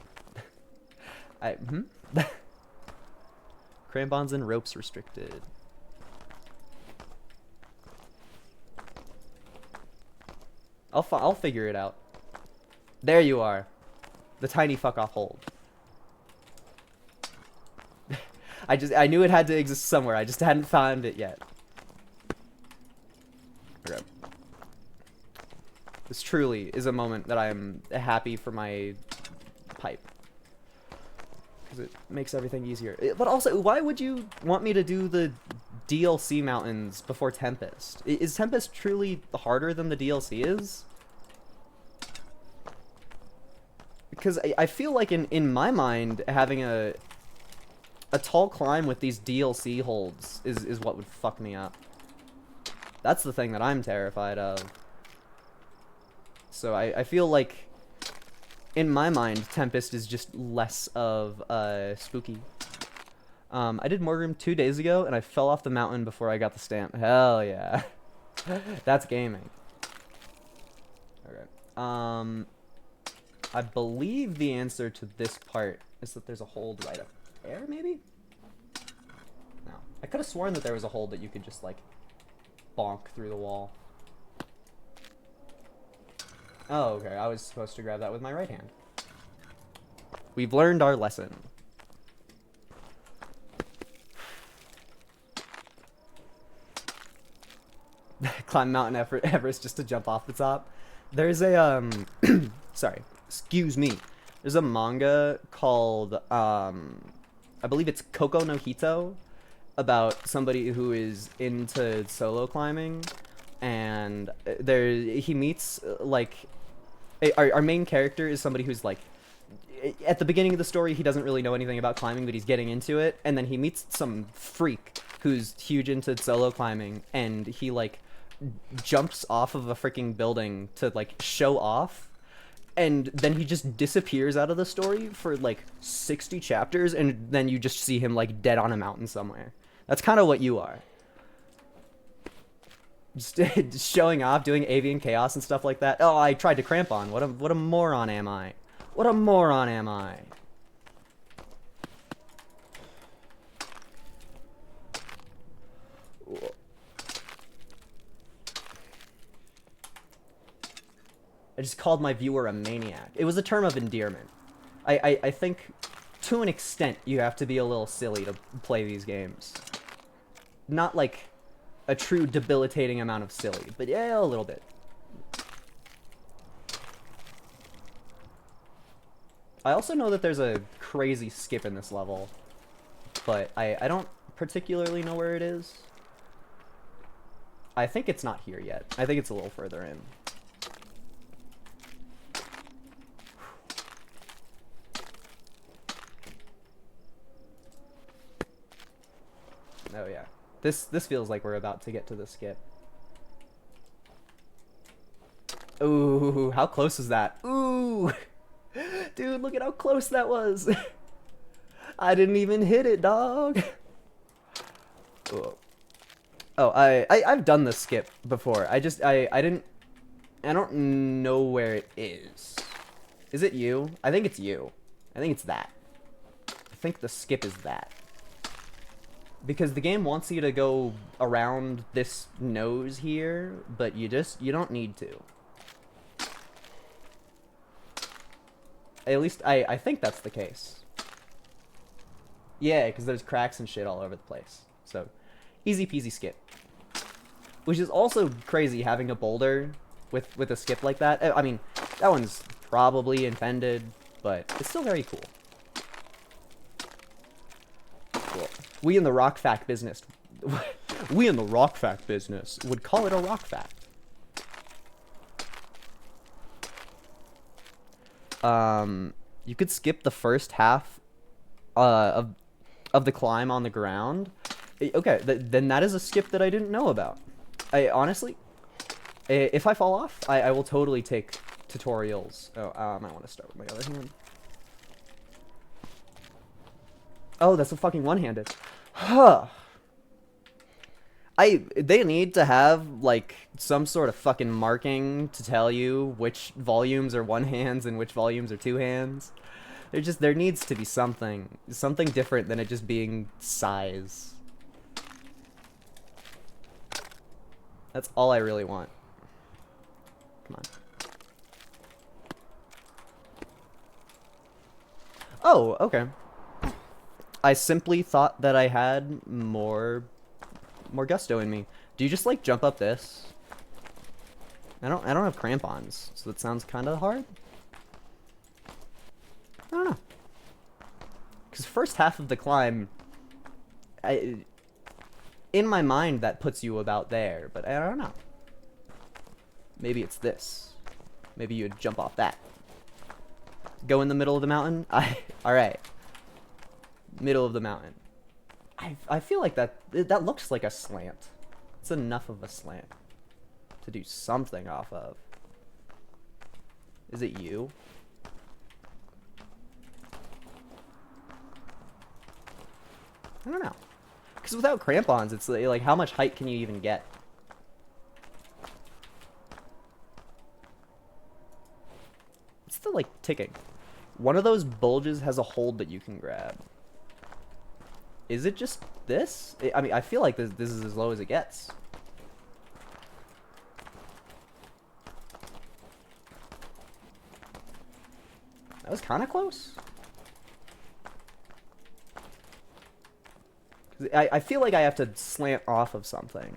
Crampons and ropes restricted. I'll figure it out. There you are. The tiny fuck off hold. I knew it had to exist somewhere. I just hadn't found it yet. Okay. This truly is a moment that I am happy for my pipe, because it makes everything easier. But also, why would you want me to do the DLC mountains before Tempest? Is Tempest truly harder than the DLC is? Because I feel like in my mind, having a tall climb with these DLC holds is what would fuck me up. That's the thing that I'm terrified of. So I feel like, in my mind, Tempest is just less of spooky. I did Morgrim 2 days ago, and I fell off the mountain before I got the stamp. Hell yeah. That's gaming. Okay. I believe the answer to this part is that there's a hold right up there, maybe? No. I could have sworn that there was a hold that you could just, like, bonk through the wall. Oh, okay. I was supposed to grab that with my right hand. We've learned our lesson. Climb Mount Everest just to jump off the top. There's a, sorry. Excuse me. There's a manga called, I believe it's Koko no Hito, about somebody who is into solo climbing, and he meets like our main character is somebody who's like at the beginning of the story he doesn't really know anything about climbing, but he's getting into it, and then he meets some freak who's huge into solo climbing, and he like jumps off of a freaking building to like show off, and then he just disappears out of the story for like 60 chapters, and then you just see him like dead on a mountain somewhere. That's kind of what you are. Just showing off, doing avian chaos and stuff like that. Oh, I tried to cramp on. What a moron am I? What a moron am I? I just called my viewer a maniac. It was a term of endearment. I think, to an extent, you have to be a little silly to play these games. Not like a true debilitating amount of silly, but yeah, a little bit. I also know that there's a crazy skip in this level, but I don't particularly know where it is. I think it's not here yet. I think it's a little further in. Oh yeah. This feels like we're about to get to the skip. Ooh, how close is that? Ooh! Dude, look at how close that was. I didn't even hit it, dog. Oh, I've done this skip before. I don't know where it is. Is it you? I think it's you. I think it's that. I think the skip is that. Because the game wants you to go around this nose here, but you don't need to. At least I think that's the case. Yeah, because there's cracks and shit all over the place. So, easy peasy skip. Which is also crazy having a boulder with a skip like that. I mean, that one's probably intended, but it's still very cool. Cool. We in the rock fact business, we in the rock fact business would call it a rock fact. You could skip the first half of the climb on the ground. Okay, then that is a skip that I didn't know about. I honestly, if I fall off, I will totally take tutorials. Oh, I might want to start with my other hand. Oh, that's a fucking one-handed. Huh. They need to have, like, some sort of fucking marking to tell you which volumes are one hands and which volumes are two hands. There needs to be something different than it just being size. That's all I really want. Come on. Oh, okay. I simply thought that I had more gusto in me. Do you just like jump up this? I don't have crampons, so that sounds kind of hard. I don't know. Cause first half of the climb, in my mind that puts you about there, but I don't know. Maybe it's this. Maybe you'd jump off that. Go in the middle of the mountain. All right. Middle of the mountain. I feel like that looks like a slant. It's enough of a slant to do something off of. Is it you? I don't know. Because without crampons, it's like how much height can you even get? What's the like ticking? One of those bulges has a hold that you can grab. Is it just this? I mean, I feel like this is as low as it gets. That was kind of close. I feel like I have to slant off of something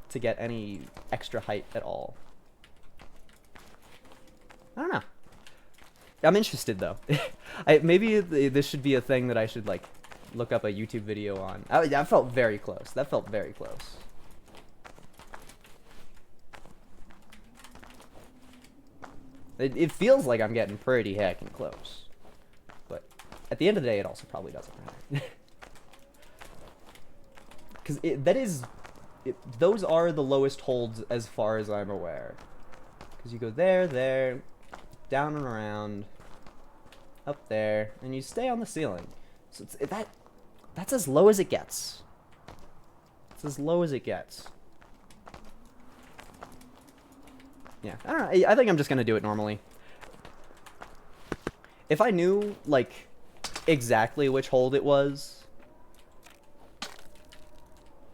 to get any extra height at all. I don't know. I'm interested though. Maybe this should be a thing that I should like look up a YouTube video on. Oh, that felt very close. That felt very close. It feels like I'm getting pretty heckin' close. But at the end of the day, it also probably doesn't matter. Because those are the lowest holds as far as I'm aware. Because you go there, there, down and around, up there, and you stay on the ceiling. So that's as low as it gets. It's as low as it gets. Yeah, I don't know. I think I'm just gonna do it normally. If I knew, like, exactly which hold it was,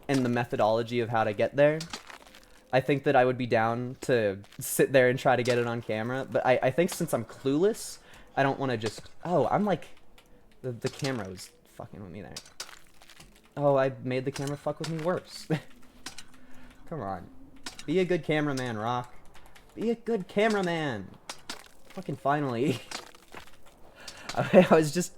and the methodology of how to get there, I think that I would be down to sit there and try to get it on camera. But I think since I'm clueless, I don't want to just... Oh, I'm like... The camera was fucking with me there. Oh, I made the camera fuck with me worse. Come on. Be a good cameraman, Rock. Be a good cameraman. Fucking finally. I was just...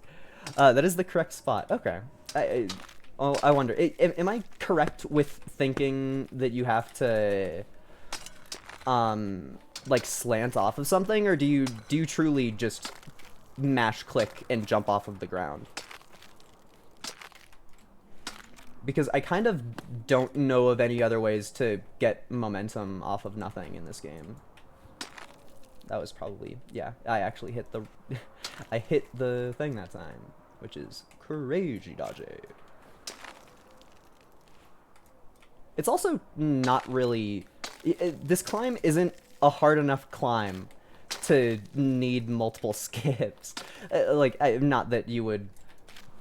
that is the correct spot. Okay. I wonder, am I correct with thinking that you have to, like, slant off of something, or do you truly just mash click and jump off of the ground? Because I kind of don't know of any other ways to get momentum off of nothing in this game. That was probably, yeah, I actually hit the, I hit the thing that time, which is crazy dodgy. It's also not really... This climb isn't a hard enough climb to need multiple skips. Not that you would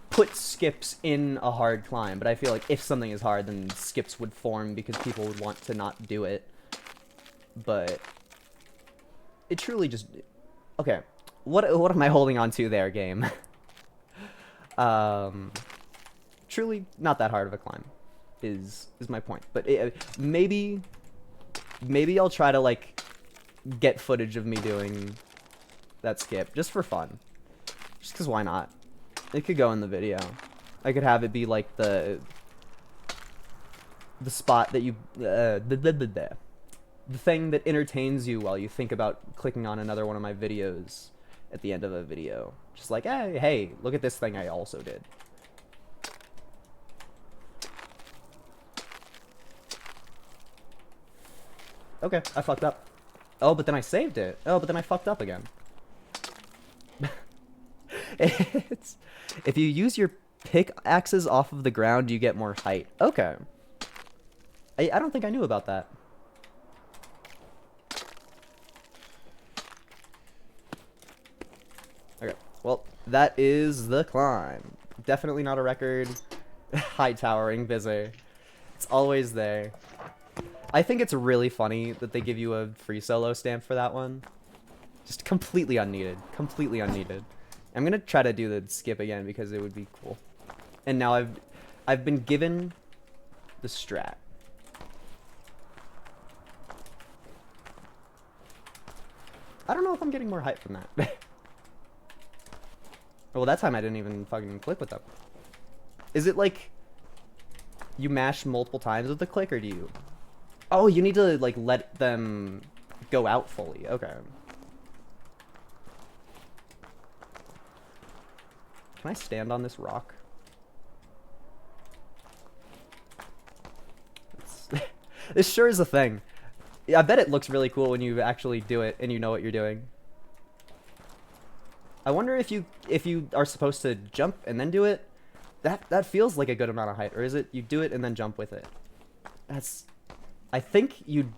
put skips in a hard climb, but I feel like if something is hard, then skips would form because people would want to not do it. But it truly just... Okay, what am I holding on to there, game? Truly not that hard of a climb. Is my point, but maybe I'll try to, like, get footage of me doing that skip just for fun, just because why not? It could go in the video. I could have it be like the spot that you the thing that entertains you while you think about clicking on another one of my videos at the end of a video, just like, hey, look at this thing I also did. Okay, I fucked up. Oh, but then I saved it. Oh, but then I fucked up again. If you use your pickaxes off of the ground, you get more height. Okay. I don't think I knew about that. Okay, well, that is the climb. Definitely not a record. High towering busy. It's always there. I think it's really funny that they give you a free solo stamp for that one. Just completely unneeded. Completely unneeded. I'm gonna try to do the skip again because it would be cool. And now I've been given the strat. I don't know if I'm getting more hype from that. Well, that time I didn't even fucking click with them. Is it like you mash multiple times with the click, or do you... Oh, you need to, like, let them go out fully. Okay. Can I stand on this rock? This sure is a thing. I bet it looks really cool when you actually do it and you know what you're doing. I wonder if you are supposed to jump and then do it. That feels like a good amount of height, or is it you do it and then jump with it? I think you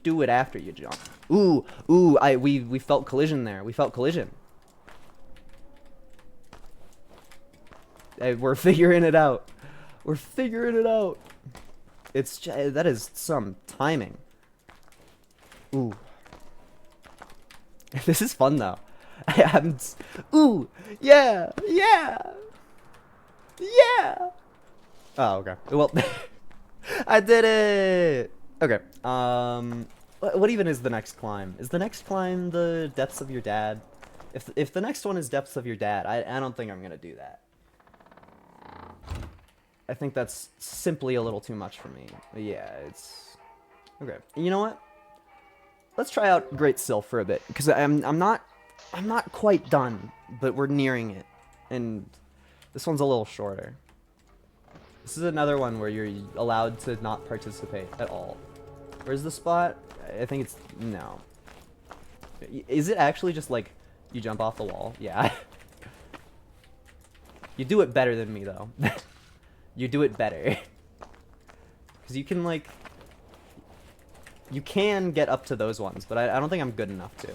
do it after you jump. Ooh, we felt collision there. We felt collision. Hey, we're figuring it out. We're figuring it out. That is some timing. Ooh. This is fun though. Ooh, yeah. Oh, okay. Well, I did it. Okay. What even is the next climb? Is the next climb the depths of your dad? If the next one is depths of your dad, I don't think I'm gonna do that. I think that's simply a little too much for me. But yeah, it's... Okay. You know what? Let's try out Great Sylph for a bit, because I'm not quite done, but we're nearing it. And this one's a little shorter. This is another one where you're allowed to not participate at all. Where's the spot? I think it's... No. Is it actually just like you jump off the wall? Yeah. You do it better than me, though. You do it better. Because you can, like... You can get up to those ones, but I don't think I'm good enough to.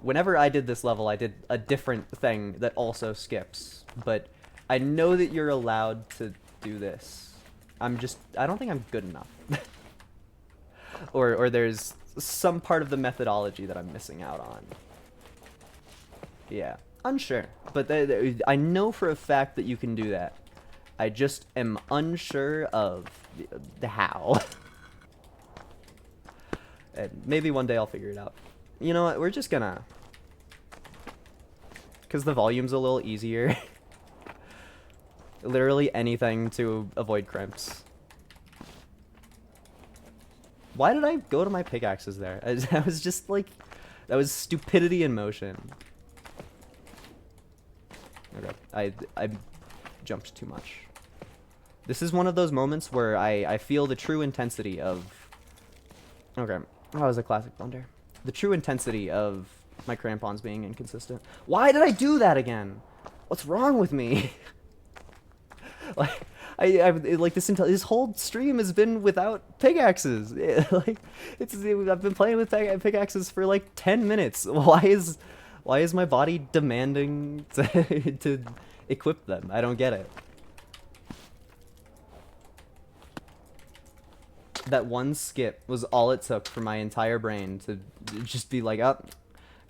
Whenever I did this level, I did a different thing that also skips. But I know that you're allowed to do this. I don't think I'm good enough. or there's some part of the methodology that I'm missing out on. Yeah, unsure. But I know for a fact that you can do that. I just am unsure of the how. And maybe one day I'll figure it out. You know what, we're just gonna... Because the volume's a little easier. Literally anything to avoid crimps. Why did I go to my pickaxes there? I was just like... That was stupidity in motion. Okay, I jumped too much. This is one of those moments where I feel the true intensity of... Okay, that was a classic blunder. The true intensity of my crampons being inconsistent. Why did I do that again? What's wrong with me? Like, like this whole stream has been without pickaxes. I've been playing with pickaxes for like 10 minutes. Why is my body demanding to equip them? I don't get it. That one skip was all it took for my entire brain to just be like, oh,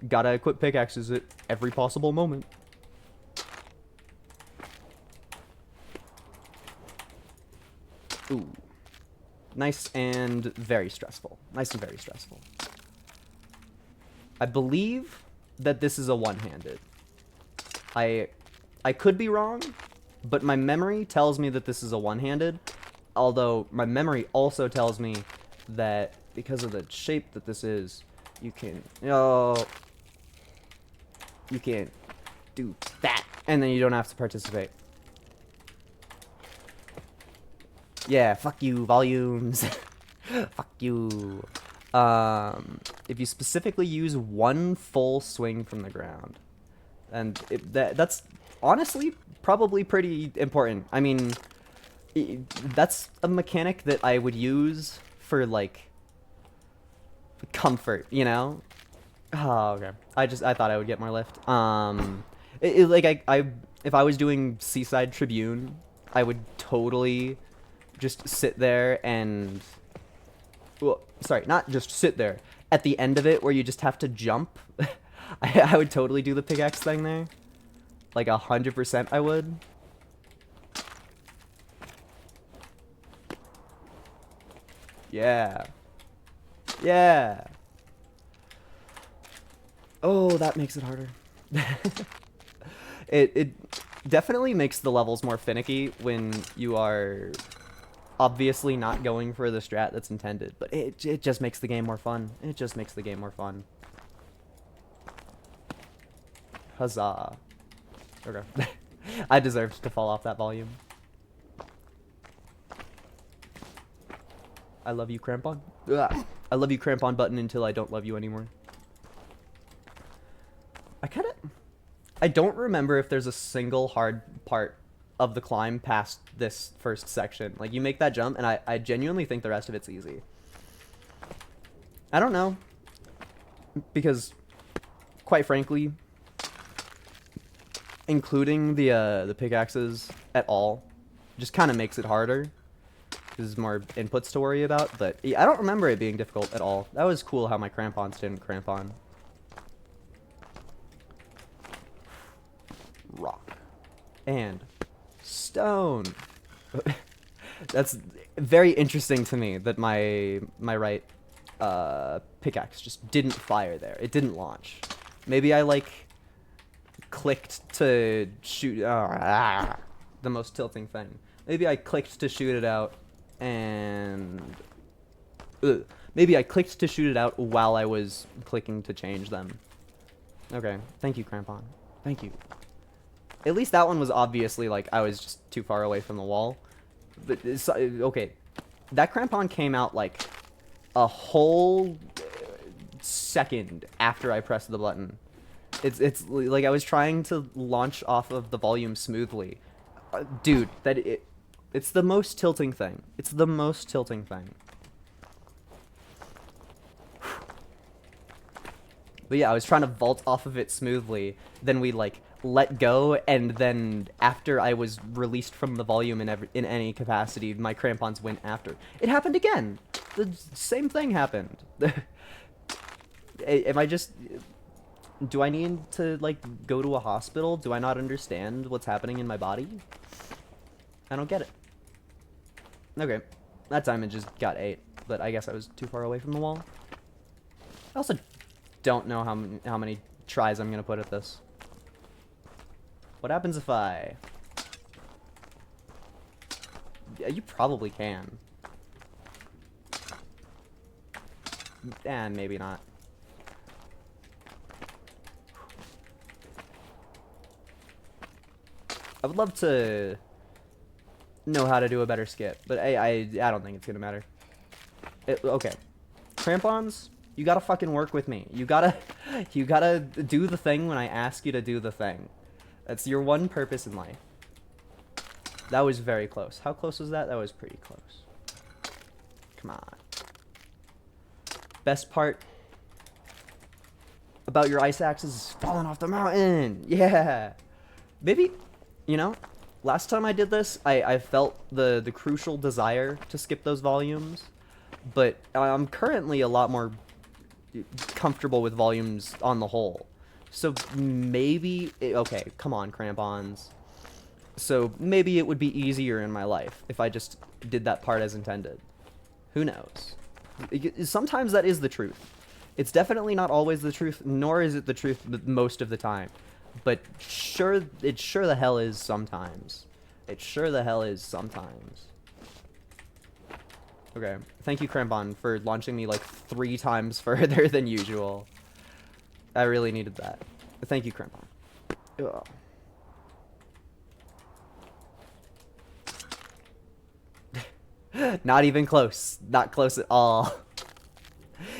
gotta equip pickaxes at every possible moment. Ooh. Nice and very stressful. Nice and very stressful. I believe that this is a one-handed. I could be wrong, but my memory tells me that this is a one-handed. Although my memory also tells me that because of the shape that this is, you can... Oh, you can't do that, and then you don't have to participate. Yeah, fuck you, volumes. Fuck you. If you specifically use one full swing from the ground, and that's honestly probably pretty important. I mean, that's a mechanic that I would use for like comfort, you know? Oh, okay. I thought I would get more lift. Like if I was doing Seaside Tribune, I would totally just sit there and... Well, sorry, not just sit there. At the end of it, where you just have to jump, I would totally do the pickaxe thing there. Like 100% I would. Yeah. Yeah. Oh, that makes it harder. It definitely makes the levels more finicky when you are obviously not going for the strat that's intended, but it just makes the game more fun. It just makes the game more fun. Huzzah. Okay. I deserved to fall off that volume. I love you, crampon. Ugh. I love you, crampon button, until I don't love you anymore. I don't remember if there's a single hard part of the climb past this first section. Like, you make that jump, and I genuinely think the rest of it's easy. I don't know. Because, quite frankly, including the pickaxes at all just kind of makes it harder. There's more inputs to worry about, but I don't remember it being difficult at all. That was cool how my crampons didn't cramp on. Rock. And stone. That's very interesting to me that my right pickaxe just didn't fire there. It didn't launch. Maybe I like clicked to shoot. the most tilting thing. Maybe I clicked to shoot it out, and maybe I clicked to shoot it out while I was clicking to change them. Okay, thank you, Crampon. Thank you. At least that one was obviously like I was just too far away from the wall. But it's, okay, that Crampon came out like a whole second after I pressed the button. It's like I was trying to launch off of the volume smoothly. Dude, it's the most tilting thing. It's the most tilting thing. But yeah, I was trying to vault off of it smoothly. Then we like let go, and then after I was released from the volume in any capacity, my crampons went after. It happened again. The same thing happened. Am I just... Do I need to, like, go to a hospital? Do I not understand what's happening in my body? I don't get it. Okay. That time it just got 8, but I guess I was too far away from the wall. I also don't know how many tries I'm gonna put at this. What happens if I... Yeah, you probably can. And maybe not. I would love to know how to do a better skip, but I don't think it's gonna matter. Okay. Crampons, you gotta fucking work with me. You gotta do the thing when I ask you to do the thing. That's your one purpose in life. That was very close. How close was that? That was pretty close. Come on. Best part about your ice axes is falling off the mountain. Yeah. Maybe, you know, last time I did this, I felt the crucial desire to skip those volumes, but I'm currently a lot more comfortable with volumes on the whole. So maybe, okay, come on, crampons. So maybe it would be easier in my life if I just did that part as intended. Who knows? Sometimes that is the truth. It's definitely not always the truth, nor is it the truth most of the time. But sure, it sure the hell is sometimes. It sure the hell is sometimes. Okay, thank you, Crampon, for launching me like 3 times further than usual. I really needed that. Thank you, Crampon. Ugh. Not even close. Not close at all.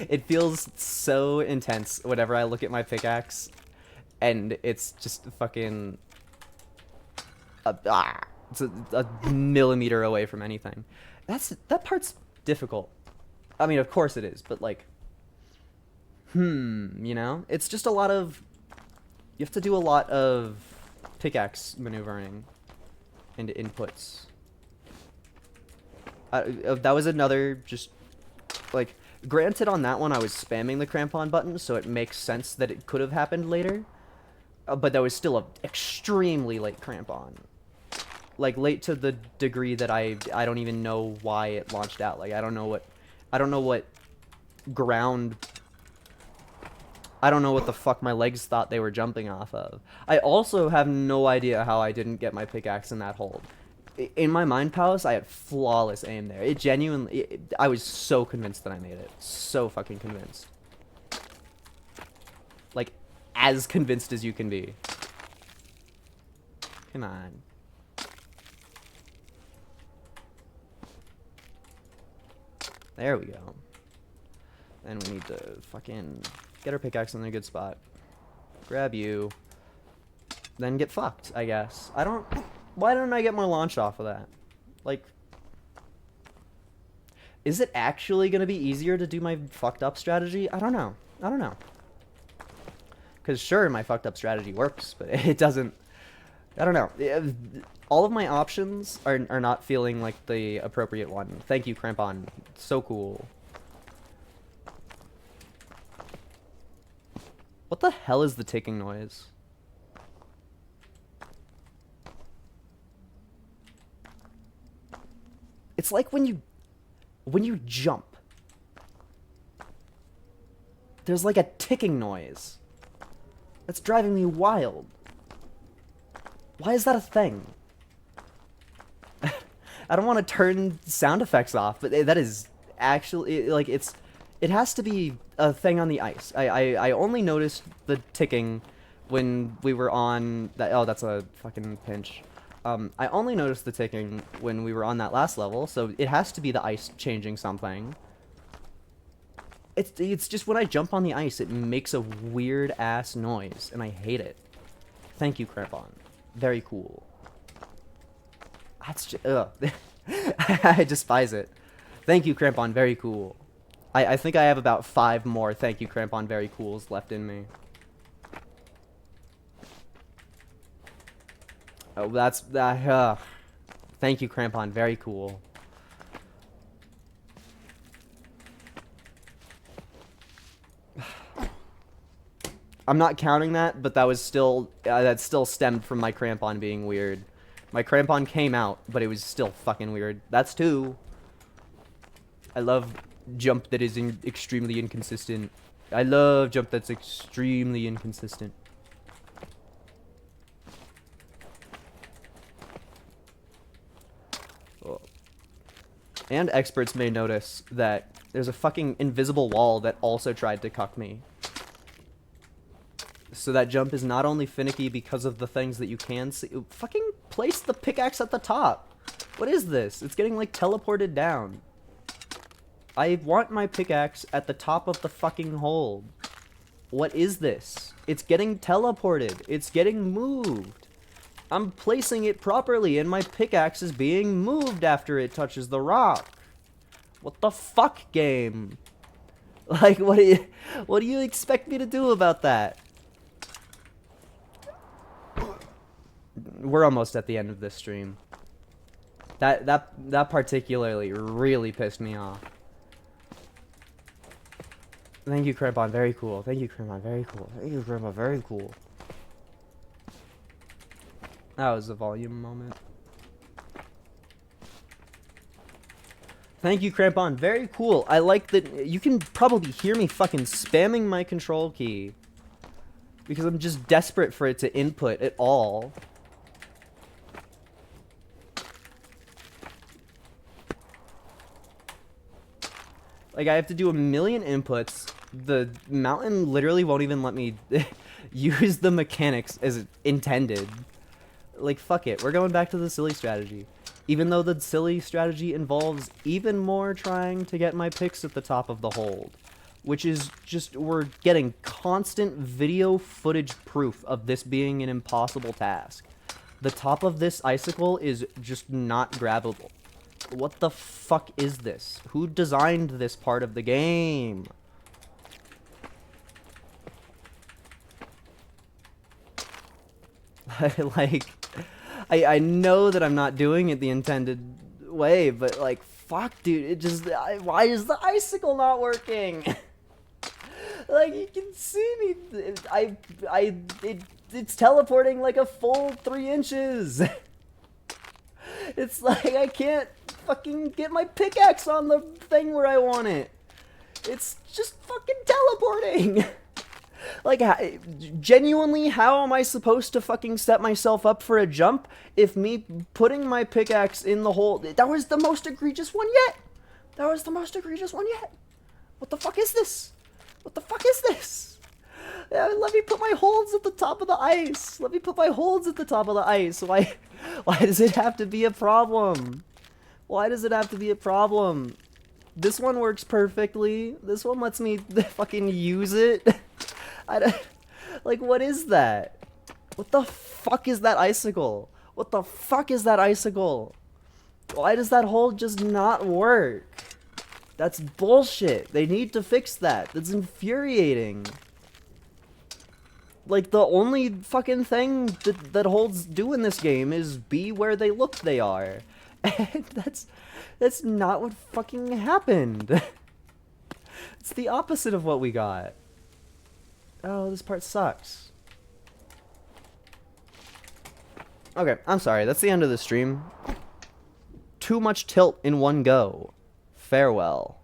It feels so intense whenever I look at my pickaxe, and it's just fucking... it's a millimeter away from anything. That part's difficult. I mean, of course it is, but like... you know? It's just a lot of... You have to do a lot of pickaxe maneuvering into inputs. That was another just... Like, granted on that one I was spamming the crampon button, so it makes sense that it could have happened later. But that was still a extremely late crampon. Like, late to the degree that I don't even know why it launched out. Like, I don't know what ground... I don't know what the fuck my legs thought they were jumping off of. I also have no idea how I didn't get my pickaxe in that hold. In my mind palace, I had flawless aim there. It genuinely... I was so convinced that I made it. So fucking convinced. Like, as convinced as you can be. Come on. There we go. And we need to fucking get our pickaxe in a good spot. Grab you. Then get fucked, I guess. Why don't I get more launch off of that? Like, is it actually going to be easier to do my fucked up strategy? I don't know. I don't know. Because sure, my fucked up strategy works, but it doesn't... I don't know. All of my options are not feeling like the appropriate one. Thank you, Crampon. So cool. What the hell is the ticking noise? It's like when you jump. There's like a ticking noise. That's driving me wild. Why is that a thing? I don't want to turn sound effects off, but that is actually like it has to be a thing on the ice. I only noticed the ticking when we were on that. Oh, that's a fucking pinch. I only noticed the ticking when we were on that last level, so it has to be the ice changing something. It's just when I jump on the ice, it makes a weird ass noise, and I hate it. Thank you, Crampon. Very cool. That's just, ugh. I despise it. Thank you, Crampon. Very cool. I think I have about 5 more thank you, Crampon. Very cools left in me. Oh, that's that. Thank you, Crampon. Very cool. I'm not counting that, but that was still that still stemmed from my Crampon being weird. My Crampon came out, but it was still fucking weird. That's 2. I love jump that is extremely inconsistent. I love jump that's extremely inconsistent. Oh. And experts may notice that there's a fucking invisible wall that also tried to cuck me. So that jump is not only finicky because of the things that you can see. Fucking place the pickaxe at the top. What is this? It's getting like teleported down. I want my pickaxe at the top of the fucking hold. What is this? It's getting teleported. It's getting moved. I'm placing it properly and my pickaxe is being moved after it touches the rock. What the fuck, game? Like, what do you expect me to do about that? We're almost at the end of this stream. That particularly really pissed me off. Thank you, Crampon. Very cool. Thank you, Crampon. Very cool. Thank you, Crampon. Very cool. That was a volume moment. Thank you, Crampon. Very cool. I like that you can probably hear me fucking spamming my control key. Because I'm just desperate for it to input at all. Like, I have to do a million inputs. The mountain literally won't even let me use the mechanics as intended. Like, fuck it. We're going back to the silly strategy. Even though the silly strategy involves even more trying to get my picks at the top of the hold. Which is just, we're getting constant video footage proof of this being an impossible task. The top of this icicle is just not grabbable. What the fuck is this? Who designed this part of the game? Like, I know that I'm not doing it the intended way, but like, fuck, dude, it just, why is the icicle not working? Like, you can see me, it's teleporting like a full 3 inches. It's like, I can't fucking get my pickaxe on the thing where I want it. It's just fucking teleporting. Like, genuinely, how am I supposed to fucking set myself up for a jump if me putting my pickaxe in the hole... That was the most egregious one yet. That was the most egregious one yet. What the fuck is this? What the fuck is this? Let me put my holds at the top of the ice. Let me put my holds at the top of the ice. Why does it have to be a problem? Why does it have to be a problem? This one works perfectly. This one lets me fucking use it. Like, what is that? What the fuck is that icicle? What the fuck is that icicle? Why does that hold just not work? That's bullshit. They need to fix that. That's infuriating. Like, the only fucking thing that holds do in this game is be where they look they are. And that's not what fucking happened. It's the opposite of what we got. Oh, this part sucks. Okay, I'm sorry. That's the end of the stream. Too much tilt in one go. Farewell.